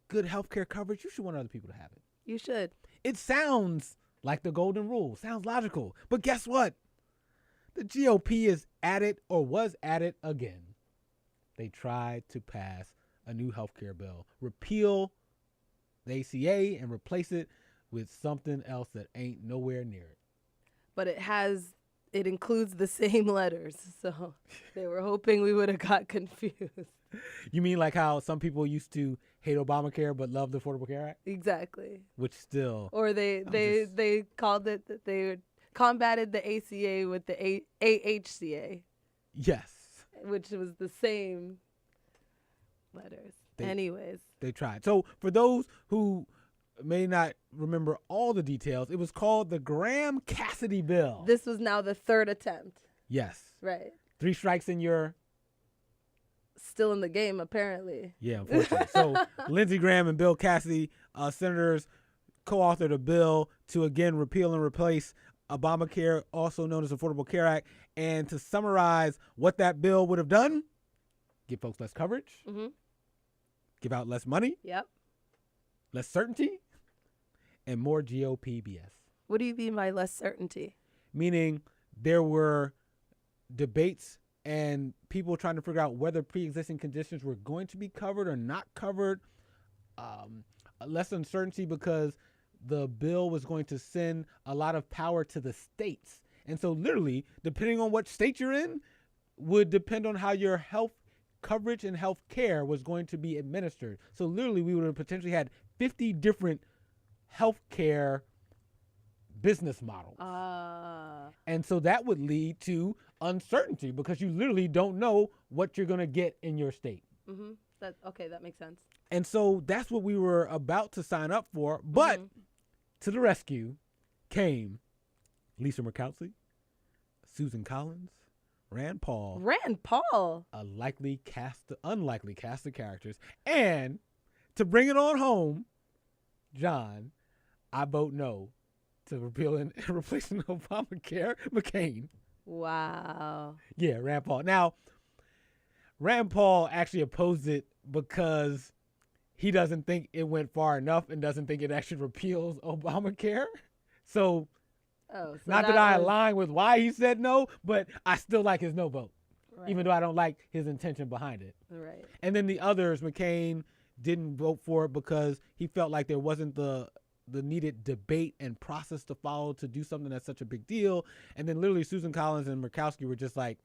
good healthcare coverage, you should want other people to have it. You should. It sounds like the golden rule. Sounds logical. But guess what? The GOP is at it, or was at it again. They tried to pass a new healthcare bill, repeal the ACA and replace it with something else that ain't nowhere near it. But it includes the same letters, so they were hoping we would have got confused. You mean like how some people used to hate Obamacare but love the Affordable Care Act? Exactly. Which still... Or they called it that they combated the ACA with the AHCA. Yes. Which was the same letters. Anyways. They tried. So for those who may not remember all the details, it was called the Graham-Cassidy bill. This was now the third attempt. Yes. Right. 3 strikes and you're... Still in the game, apparently. Yeah, unfortunately. So Lindsey Graham and Bill Cassidy, senators, co-authored a bill to, again, repeal and replace Obamacare, also known as Affordable Care Act. And to summarize what that bill would have done, give folks less coverage, give out less money, less certainty, and more GOP BS. What do you mean by less certainty? Meaning there were debates and people trying to figure out whether pre-existing conditions were going to be covered or not covered. Less uncertainty because the bill was going to send a lot of power to the states. And so literally, depending on what state you're in, would depend on how your health coverage and health care was going to be administered. So literally, we would have potentially had 50 different health care business models. And so that would lead to uncertainty because you literally don't know what you're going to get in your state. That makes sense. And so that's what we were about to sign up for. But to the rescue came Lisa Murkowski, Susan Collins, Rand Paul. A unlikely cast of characters. And to bring it on home, John, I vote no to repeal and replacing Obamacare, McCain. Wow. Yeah, Rand Paul. Now, Rand Paul actually opposed it because he doesn't think it went far enough and doesn't think it actually repeals Obamacare. So not that I align with why he said no, but I still like his no vote, even though I don't like his intention behind it. Right. And then the others, McCain didn't vote for it because he felt like there wasn't the needed debate and process to follow to do something that's such a big deal. And then literally Susan Collins and Murkowski were just like,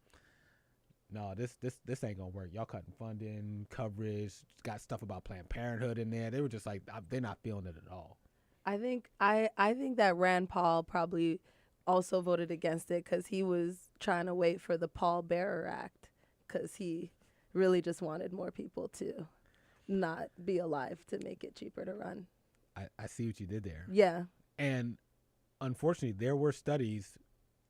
no, this ain't gonna work. Y'all cutting funding, coverage, got stuff about Planned Parenthood in there. They were just like, they're not feeling it at all. I think that Rand Paul probably also voted against it because he was trying to wait for the Paul Bearer Act because he really just wanted more people to not be alive to make it cheaper to run. I see what you did there. Yeah. And unfortunately, there were studies.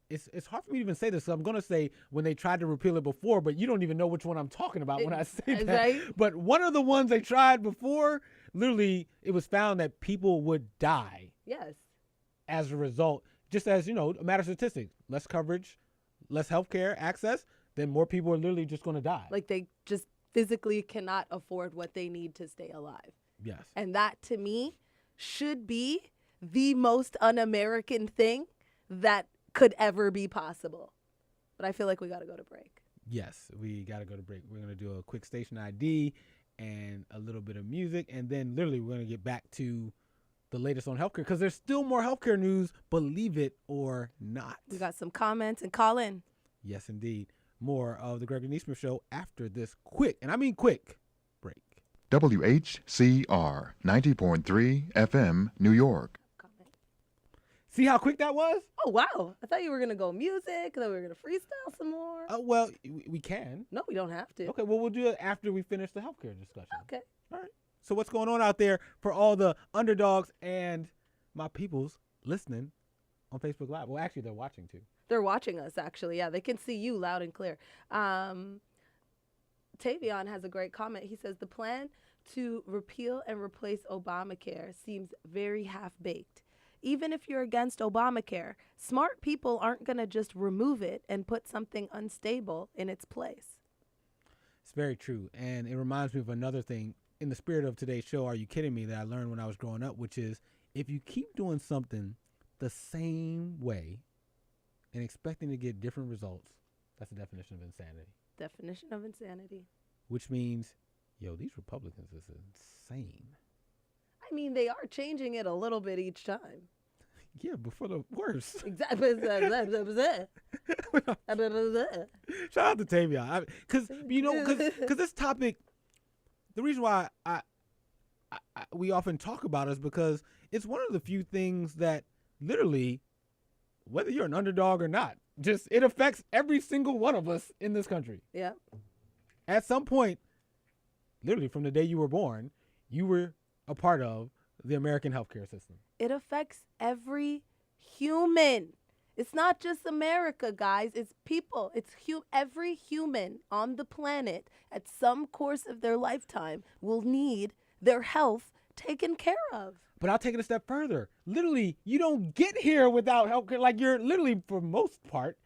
It's hard for me to even say this. So I'm going to say when they tried to repeal it before, but you don't even know which one I'm talking about when I say that. Right? But one of the ones they tried before, literally, it was found that people would die. Yes. As a result, just as, a matter of statistics, less coverage, less healthcare access, then more people are literally just going to die. Like they just physically cannot afford what they need to stay alive. Yes. And that, to me, should be the most un-American thing that could ever be possible. But I feel like we got to go to break. Yes, we got to go to break. We're going to do a quick station ID, and a little bit of music. And then literally we're going to get back to the latest on healthcare because there's still more healthcare news, believe it or not. We got some comments and call in. Yes, indeed. More of the Gregory Nesmith Show after this quick, and I mean quick, break. WHCR 90.3 FM, New York. See how quick that was? Oh, wow. I thought you were going to go music, then we were going to freestyle some more. Well, we can. No, we don't have to. Okay, well, we'll do it after we finish the healthcare discussion. Okay. All right. So what's going on out there for all the underdogs and my peoples listening on Facebook Live? Well, actually, they're watching too. They're watching us, actually. Yeah, they can see you loud and clear. Tavion has a great comment. He says, the plan to repeal and replace Obamacare seems very half-baked. Even if you're against Obamacare, smart people aren't going to just remove it and put something unstable in its place. It's very true. And it reminds me of another thing in the spirit of today's show, Are You Kidding Me, that I learned when I was growing up, which is if you keep doing something the same way and expecting to get different results, that's the definition of insanity. Definition of insanity. Which means, yo, these Republicans is insane. I mean, they are changing it a little bit each time. Yeah, but for the worse. Exactly. Shout out to Tavion. Because this topic, the reason why we often talk about it is because it's one of the few things that literally, whether you're an underdog or not, just it affects every single one of us in this country. Yeah. At some point, literally from the day you were born, you were a part of the American healthcare system. It affects every human. It's not just America, guys. It's people. It's every human on the planet at some course of their lifetime will need their health taken care of. But I'll take it a step further. Literally, you don't get here without healthcare. Like you're literally, for most part,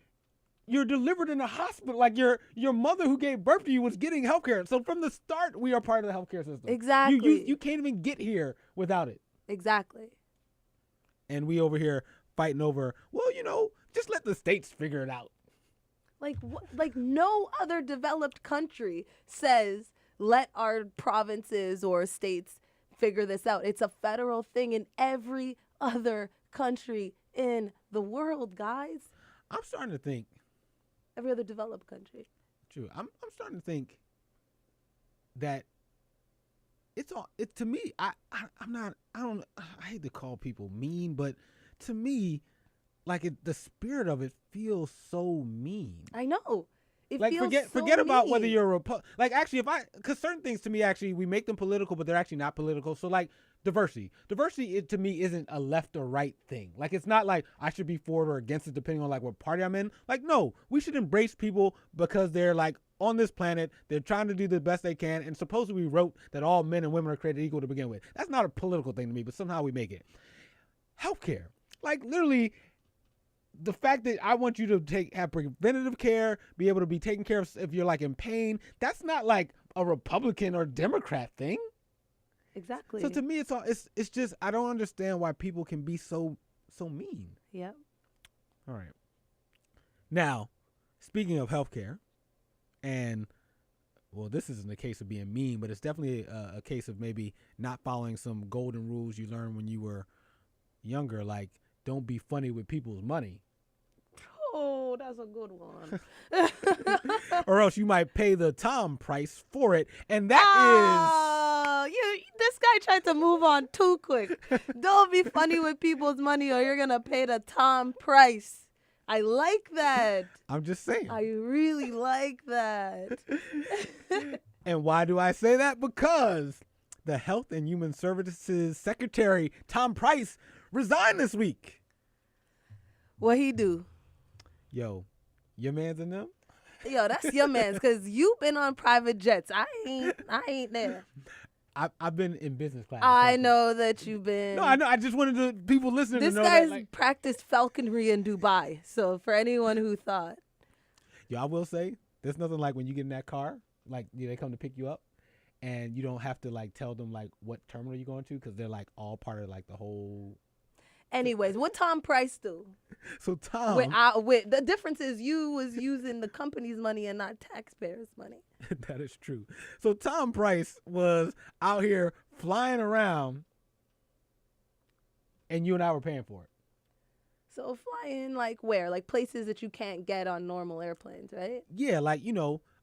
you're delivered in a hospital. Like your mother who gave birth to you was getting healthcare. So from the start, we are part of the healthcare system. Exactly. You can't even get here without it. Exactly. And we over here fighting over, well, just let the states figure it out. Like no other developed country says, let our provinces or states figure this out. It's a federal thing in every other country in the world, guys. I'm starting to think. Every other developed country. True. I'm starting to think that to me, I hate to call people mean, but to me, the spirit of it feels so mean. I know. It like feels forget so about mean. whether you're actually because certain things to me actually we make them political, but they're actually not political. So like diversity to me isn't a left or right thing. Like it's not like I should be for it or against it depending on like what party I'm in. Like no, we should embrace people because they're like on this planet. They're trying to do the best they can, and supposedly we wrote that all men and women are created equal to begin with. That's not a political thing to me, but somehow we make it. Healthcare, like literally. The fact that I want you to have preventative care, be able to be taken care of if you're like in pain, that's not like a Republican or Democrat thing. Exactly. So to me, it's just I don't understand why people can be so mean. Yeah. All right. Now, speaking of healthcare, and well, this isn't a case of being mean, but it's definitely a case of maybe not following some golden rules you learned when you were younger, like don't be funny with people's money. Oh, that's a good one. Or else you might pay the Tom price for it, and that this guy tried to move on too quick. Don't be funny with people's money or you're going to pay the Tom price. I like that. I'm just saying. I really like that. And why do I say that? Because the Health and Human Services Secretary, Tom Price, resigned this week. What he do? Yo, your man's in them? Yo, that's your man's because you've been on private jets. I ain't there. I've been in business class. I know that you've been. No, I know. I just wanted the people listening this to know guy's that, practiced falconry in Dubai. So for anyone who thought. Yo, I will say, there's nothing like when you get in that car, like they come to pick you up, and you don't have to like tell them like what terminal you're going to because they're like all part of like the whole. Anyways, what Tom Price do? So Tom, With the difference is you was using the company's money and not taxpayers' money. that is true. So Tom Price was out here flying around, and you and I were paying for it. So flying like where? Like places that you can't get on normal airplanes, right? Yeah, like,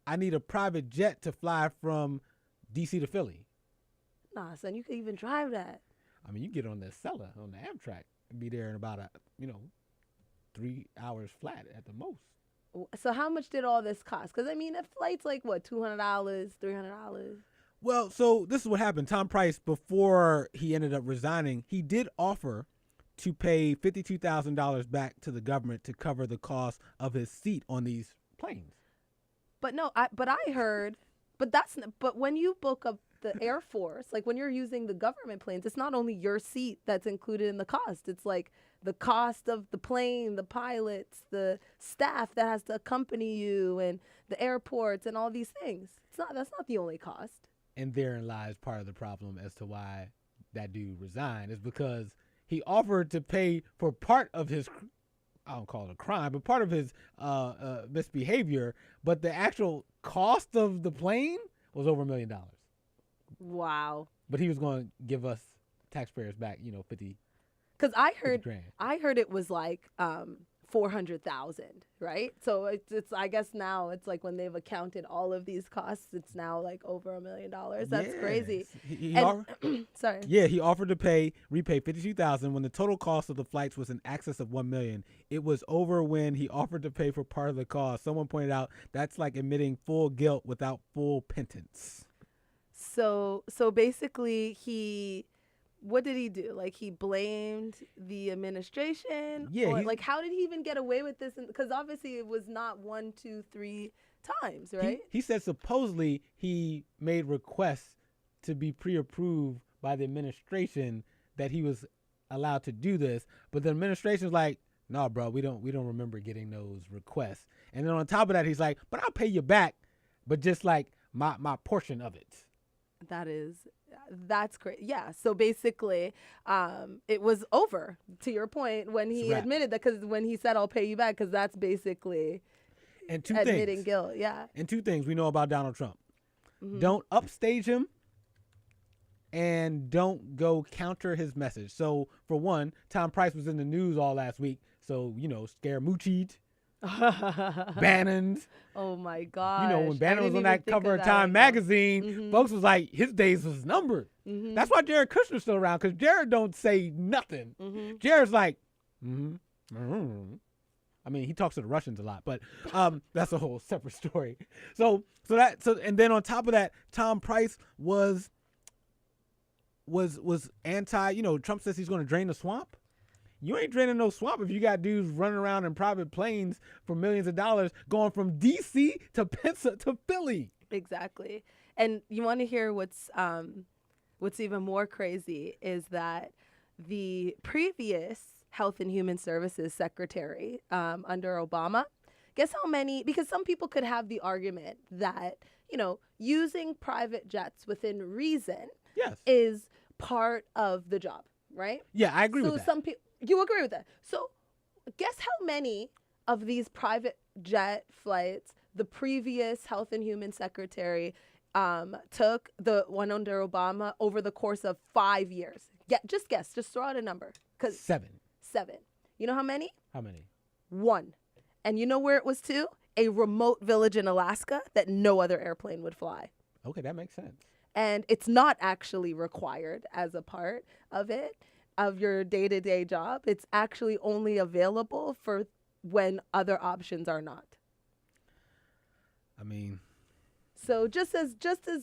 I need a private jet to fly from D.C. to Philly. Nah, son, you could even drive that. I mean, you get on the Acela, on the Amtrak, and be there in about 3 hours flat at the most. So how much did all this cost? Because, I mean, a flight's like, what, $200, $300? Well, so this is what happened. Tom Price, before he ended up resigning, he did offer to pay $52,000 back to the government to cover the cost of his seat on these planes. But no, I heard, but when you book the Air Force, like when you're using the government planes, it's not only your seat that's included in the cost. It's like the cost of the plane, the pilots, the staff that has to accompany you, and the airports and all these things. That's not the only cost. And therein lies part of the problem as to why that dude resigned, is because he offered to pay for part of his, I don't call it a crime, but part of his misbehavior, but the actual cost of the plane was over $1 million. Wow. But he was going to give us taxpayers back, 50. Because I heard $50,000. it was like 400,000, right? So it's I guess now it's like when they've accounted all of these costs, it's now like over $1 million. That's Yes. crazy. Sorry. Yeah, he offered to repay $52,000 when the total cost of the flights was in excess of $1 million. It was over when he offered to pay for part of the cost. Someone pointed out that's like admitting full guilt without full penance. So basically what did he do? Like he blamed the administration? Yeah. Or like how did he even get away with this? Because obviously it was not 1, 2, 3 times, right? He said supposedly he made requests to be pre-approved by the administration that he was allowed to do this, but the administration's like, no, bro, we don't remember getting those requests. And then on top of that, he's like, but I'll pay you back, but just like my portion of it. That's great. Yeah. So basically, it was over, to your point, when he admitted that, because when he said, I'll pay you back, because that's basically admitting guilt. Yeah. And two things we know about Donald Trump. Mm-hmm. Don't upstage him and don't go counter his message. So for one, Tom Price was in the news all last week. So, Scaramucci'd, Bannon's. Oh my God. When Bannon was on that cover of Time magazine, folks was like, his days was numbered. Mm-hmm. That's why Jared Kushner's still around, because Jared don't say nothing. Mm-hmm. Jared's like, I mean, he talks to the Russians a lot, but that's a whole separate story. So and then on top of that, Tom Price was anti, Trump says he's going to drain the swamp. You ain't draining no swamp if you got dudes running around in private planes for millions of dollars going from D.C. to Philly. Exactly. And you want to hear what's even more crazy is that the previous Health and Human Services Secretary under Obama, guess how many, because some people could have the argument that, using private jets within reason is part of the job, right? Yeah, I agree with that. So some people, you agree with that. So guess how many of these private jet flights the previous Health and Human Secretary took, the one under Obama, over the course of 5 years? Just guess. Just throw out a number. 7. You know how many? How many? 1. And you know where it was to? A remote village in Alaska that no other airplane would fly. Okay, that makes sense. And it's not actually required as a part of your day-to-day job. It's actually only available for when other options are not. I mean, so just as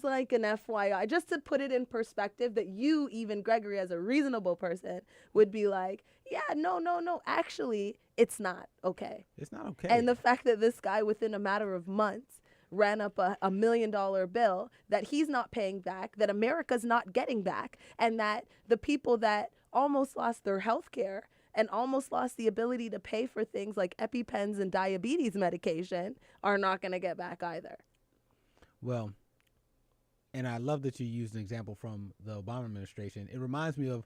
like an FYI, just to put it in perspective, that you, even Gregory, as a reasonable person, would be like, yeah, no, actually, it's not okay. It's not okay. And the fact that this guy, within a matter of months, ran up a $1 million bill that he's not paying back, that America's not getting back, and that the people that almost lost their health care and almost lost the ability to pay for things like EpiPens and diabetes medication are not going to get back either. Well, and I love that you used an example from the Obama administration. It reminds me of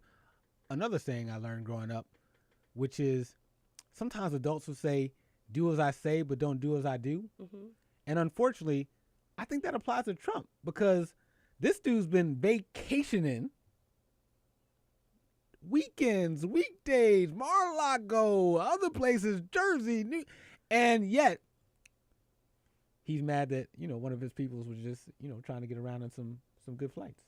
another saying I learned growing up. which is sometimes adults will say, do as I say, but don't do as I do. Mm-hmm. And unfortunately, I think that applies to Trump because this dude's been vacationing weekends, weekdays, Mar-a-Lago, other places, Jersey, and yet he's mad that, one of his peoples was just, trying to get around on some good flights.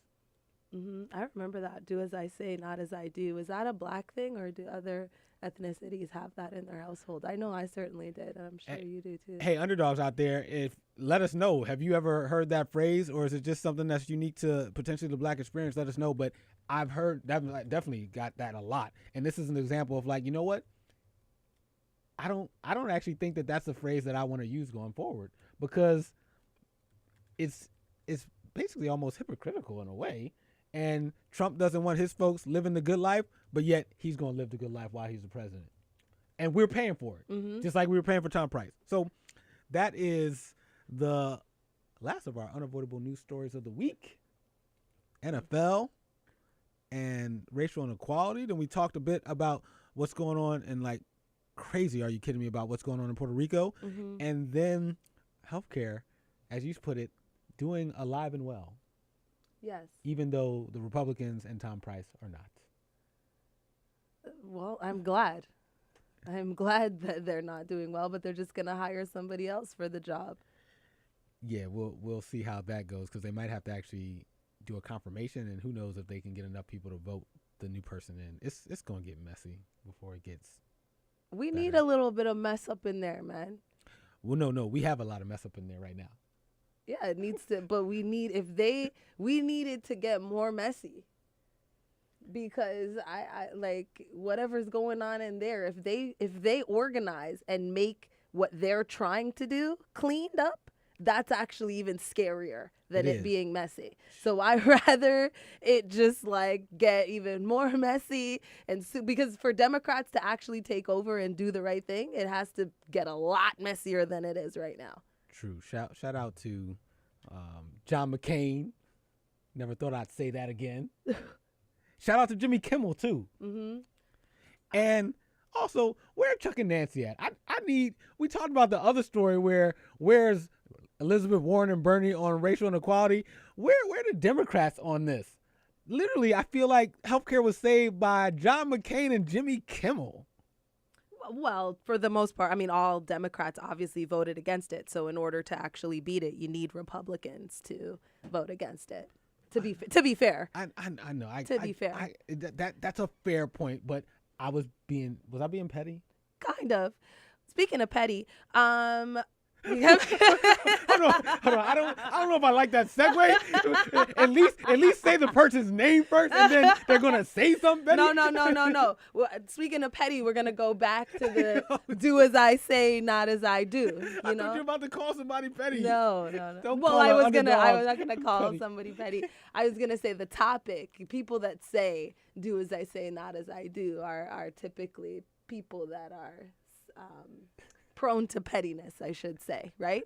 Mm-hmm. I remember that. Do as I say, not as I do. Is that a black thing, or do other ethnicities have that in their household? I know I certainly did. I'm sure you do too. Hey, underdogs out there, let us know. Have you ever heard that phrase, or is it just something that's unique to potentially the black experience? Let us know. But I've heard that, definitely got that a lot. And this is an example of like, you know what? I don't actually think that that's a phrase that I want to use going forward, because it's basically almost hypocritical in a way. And Trump doesn't want his folks living the good life, but yet he's going to live the good life while he's the president. And we're paying for it, just like we were paying for Tom Price. So that is the last of our unavoidable news stories of the week. NFL and racial inequality. Then we talked a bit about what's going on in like crazy, are you kidding me, about what's going on in Puerto Rico. And then healthcare, as you put it, doing alive and well. Yes. Even though the Republicans and Tom Price are not. Well, I'm glad. I'm glad that they're not doing well, but they're just going to hire somebody else for the job. Yeah, we'll see how that goes, because they might have to actually do a confirmation, and who knows if they can get enough people to vote the new person in. It's going to get messy before it gets We better. need a little bit of mess up in there, man. Well, no, we have a lot of mess up in there right now. Yeah, it needs to, but we need it to get more messy, because I like whatever's going on in there. If they organize and make what they're trying to do cleaned up, that's actually even scarier than it being messy. So I rather it just like get even more messy, and because for Democrats to actually take over and do the right thing, it has to get a lot messier than it is right now. True. Shout out to John McCain. Never thought I'd say that again. Shout out to Jimmy Kimmel too. And also, where are Chuck and Nancy at? We talked about the other story where's Elizabeth Warren and Bernie on racial inequality. Where are the Democrats on this? Literally, I feel like healthcare was saved by John McCain and Jimmy Kimmel. Well, for the most part, I mean, all Democrats obviously voted against it. So in order to actually beat it, you need Republicans to vote against it. To be fair. I know. To be fair. That's a fair point, but was I being petty? Kind of. Speaking of petty, Hold on. I don't know if I like that segue. At least say the person's name first, and then they're gonna say something. No. Well, speaking of petty, we're gonna go back to the do as I say, not as I do. I thought you were about to call somebody petty. No. Well, I was not gonna call petty. somebody petty. I was gonna say the topic. People that say do as I say, not as I do, are typically people that are prone to pettiness, I should say, right?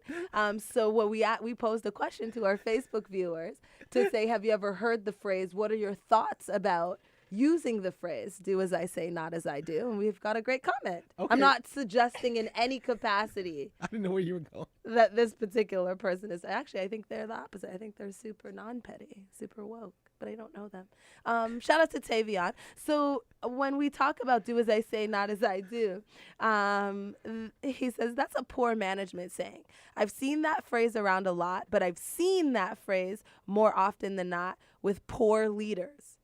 So what we posed a question to our Facebook viewers to say, have you ever heard the phrase? What are your thoughts about using the phrase "do as I say, not as I do"? And we've got a great comment. Okay. I'm not suggesting in any capacity I didn't know where you were going. that this particular person is. Actually, I think they're the opposite. I think they're super non-petty, super woke, but I don't know them. Shout out to Tavion. So when we talk about do as I say, not as I do, he says that's a poor management saying. I've seen that phrase around a lot, but I've seen that phrase more often than not with poor leaders.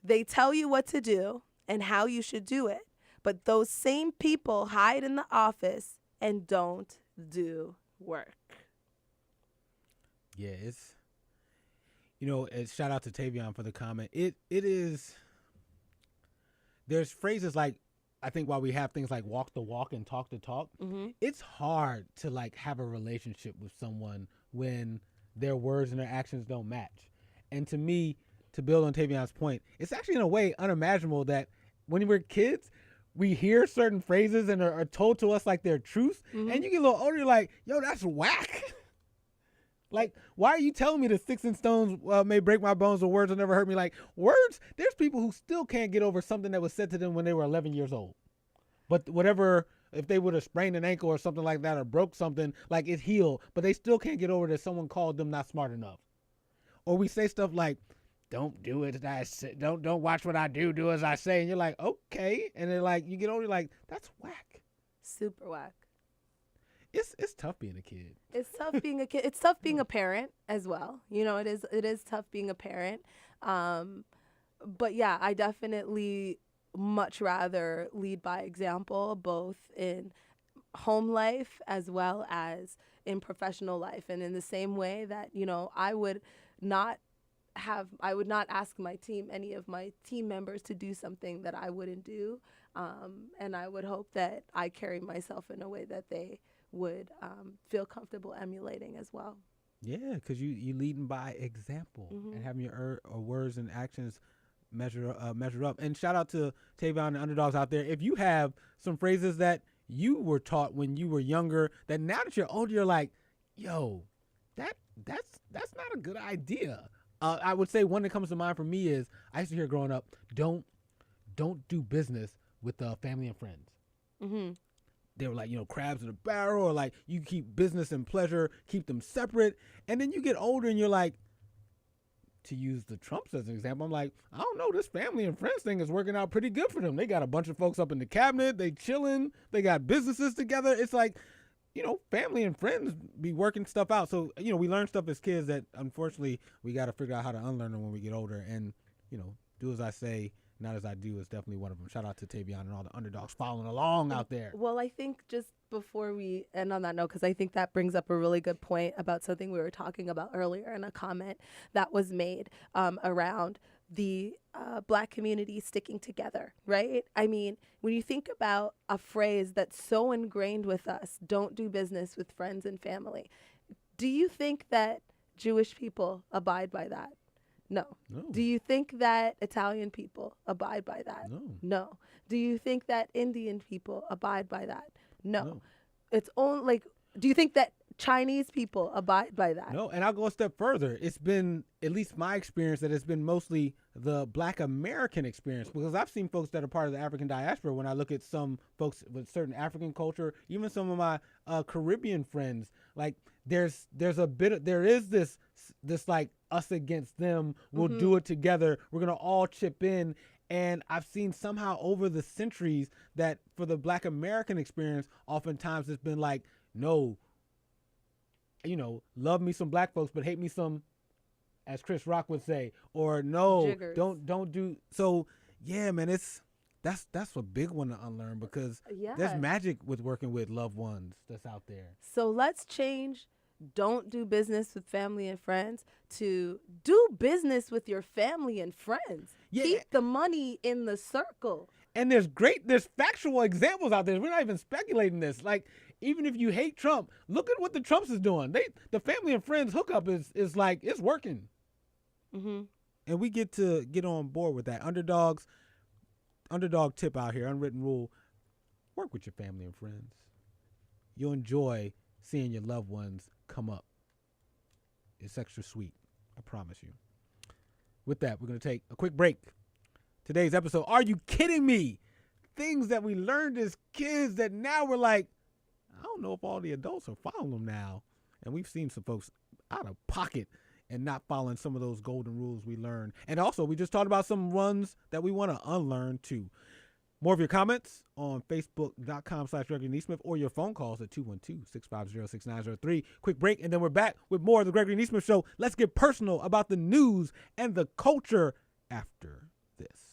They tell you what to do and how you should do it, but those same people hide in the office and don't do work. Yeah, it's shout out to Tavion for the comment. It is. There's phrases like, I think while we have things like walk the walk and talk the talk, it's hard to like have a relationship with someone when their words and their actions don't match. And to me, to build on Tavion's point, it's actually in a way unimaginable that when we're kids, we hear certain phrases and are told to us like they're truth, and you get a little older, you're like, yo, that's whack. Like, why are you telling me the sticks and stones may break my bones, or words will never hurt me? Like, words, there's people who still can't get over something that was said to them when they were 11 years old. But whatever, if they would have sprained an ankle or something like that, or broke something, like, it's healed, but they still can't get over that someone called them not smart enough. Or we say stuff like, don't do it as I say, don't watch what I do as I say. And you're like, okay. And then, like, you get older, like, that's whack. Super whack. It's tough being a kid. It's tough being a kid. It's tough being a parent as well. You know, it is tough being a parent. But yeah, I definitely much rather lead by example, both in home life as well as in professional life. And in the same way that, you know, I would not ask any of my team members to do something that I wouldn't do. And I would hope that I carry myself in a way that they would feel comfortable emulating as well. Yeah, because you leading by example and having your words and actions measure up. And shout out to Tavion and Underdogs out there. If you have some phrases that you were taught when you were younger, that now that you're older, you're like, yo, that's not a good idea. I would say one that comes to mind for me is, I used to hear growing up, don't do business with family and friends. Mm-hmm. They were like, you know, crabs in a barrel, or like, you keep business and pleasure, keep them separate. And then you get older and you're like, to use the Trumps as an example, I'm like, I don't know, this family and friends thing is working out pretty good for them. They got a bunch of folks up in the cabinet, they chilling, they got businesses together. It's like, you know, family and friends be working stuff out. So, you know, we learn stuff as kids that unfortunately we got to figure out how to unlearn them when we get older. And, you know, do as I say, not as I do is definitely one of them. Shout out to Tavion and all the underdogs following along out there. Well, I think just before we end on that note, because I think that brings up a really good point about something we were talking about earlier in a comment that was made around the Black community sticking together, right? I mean, when you think about a phrase that's so ingrained with us, don't do business with friends and family, do you think that Jewish people abide by that? No. Do you think that Italian people abide by that? No. Do you think that Indian people abide by that? No. It's only like, do you think that Chinese people abide by that? No, and I'll go a step further. It's been, at least my experience, that it's been mostly the Black American experience, because I've seen folks that are part of the African diaspora. When I look at some folks with certain African culture, even some of my Caribbean friends, like there is this like us against them. We'll do it together. We're gonna all chip in. And I've seen somehow over the centuries that for the Black American experience, oftentimes it's been like, no, you know, love me some Black folks, but hate me some, as Chris Rock would say, or no, Jiggers. don't do. So yeah, man, that's a big one to unlearn, because there's magic with working with loved ones that's out there. So let's change. Don't do business with family and friends to do business with your family and friends. Yeah. Keep the money in the circle. And there's factual examples out there. We're not even speculating this. Like, even if you hate Trump, look at what the Trumps is doing. The family and friends hookup is like, it's working. Mm-hmm. And we get to get on board with that. Underdog tip out here, unwritten rule, work with your family and friends. You'll enjoy seeing your loved ones come up. It's extra sweet, I promise you. With that, we're going to take a quick break. Today's episode, Are You Kidding Me? Things that we learned as kids that now we're like, I don't know if all the adults are following them now. And we've seen some folks out of pocket and not following some of those golden rules we learned. And also, we just talked about some ones that we want to unlearn too. More of your comments on Facebook.com/Gregory Nesmith, or your phone calls at 212-650-6903. Quick break, and then we're back with more of the Gregory Nesmith Show. Let's get personal about the news and the culture after this.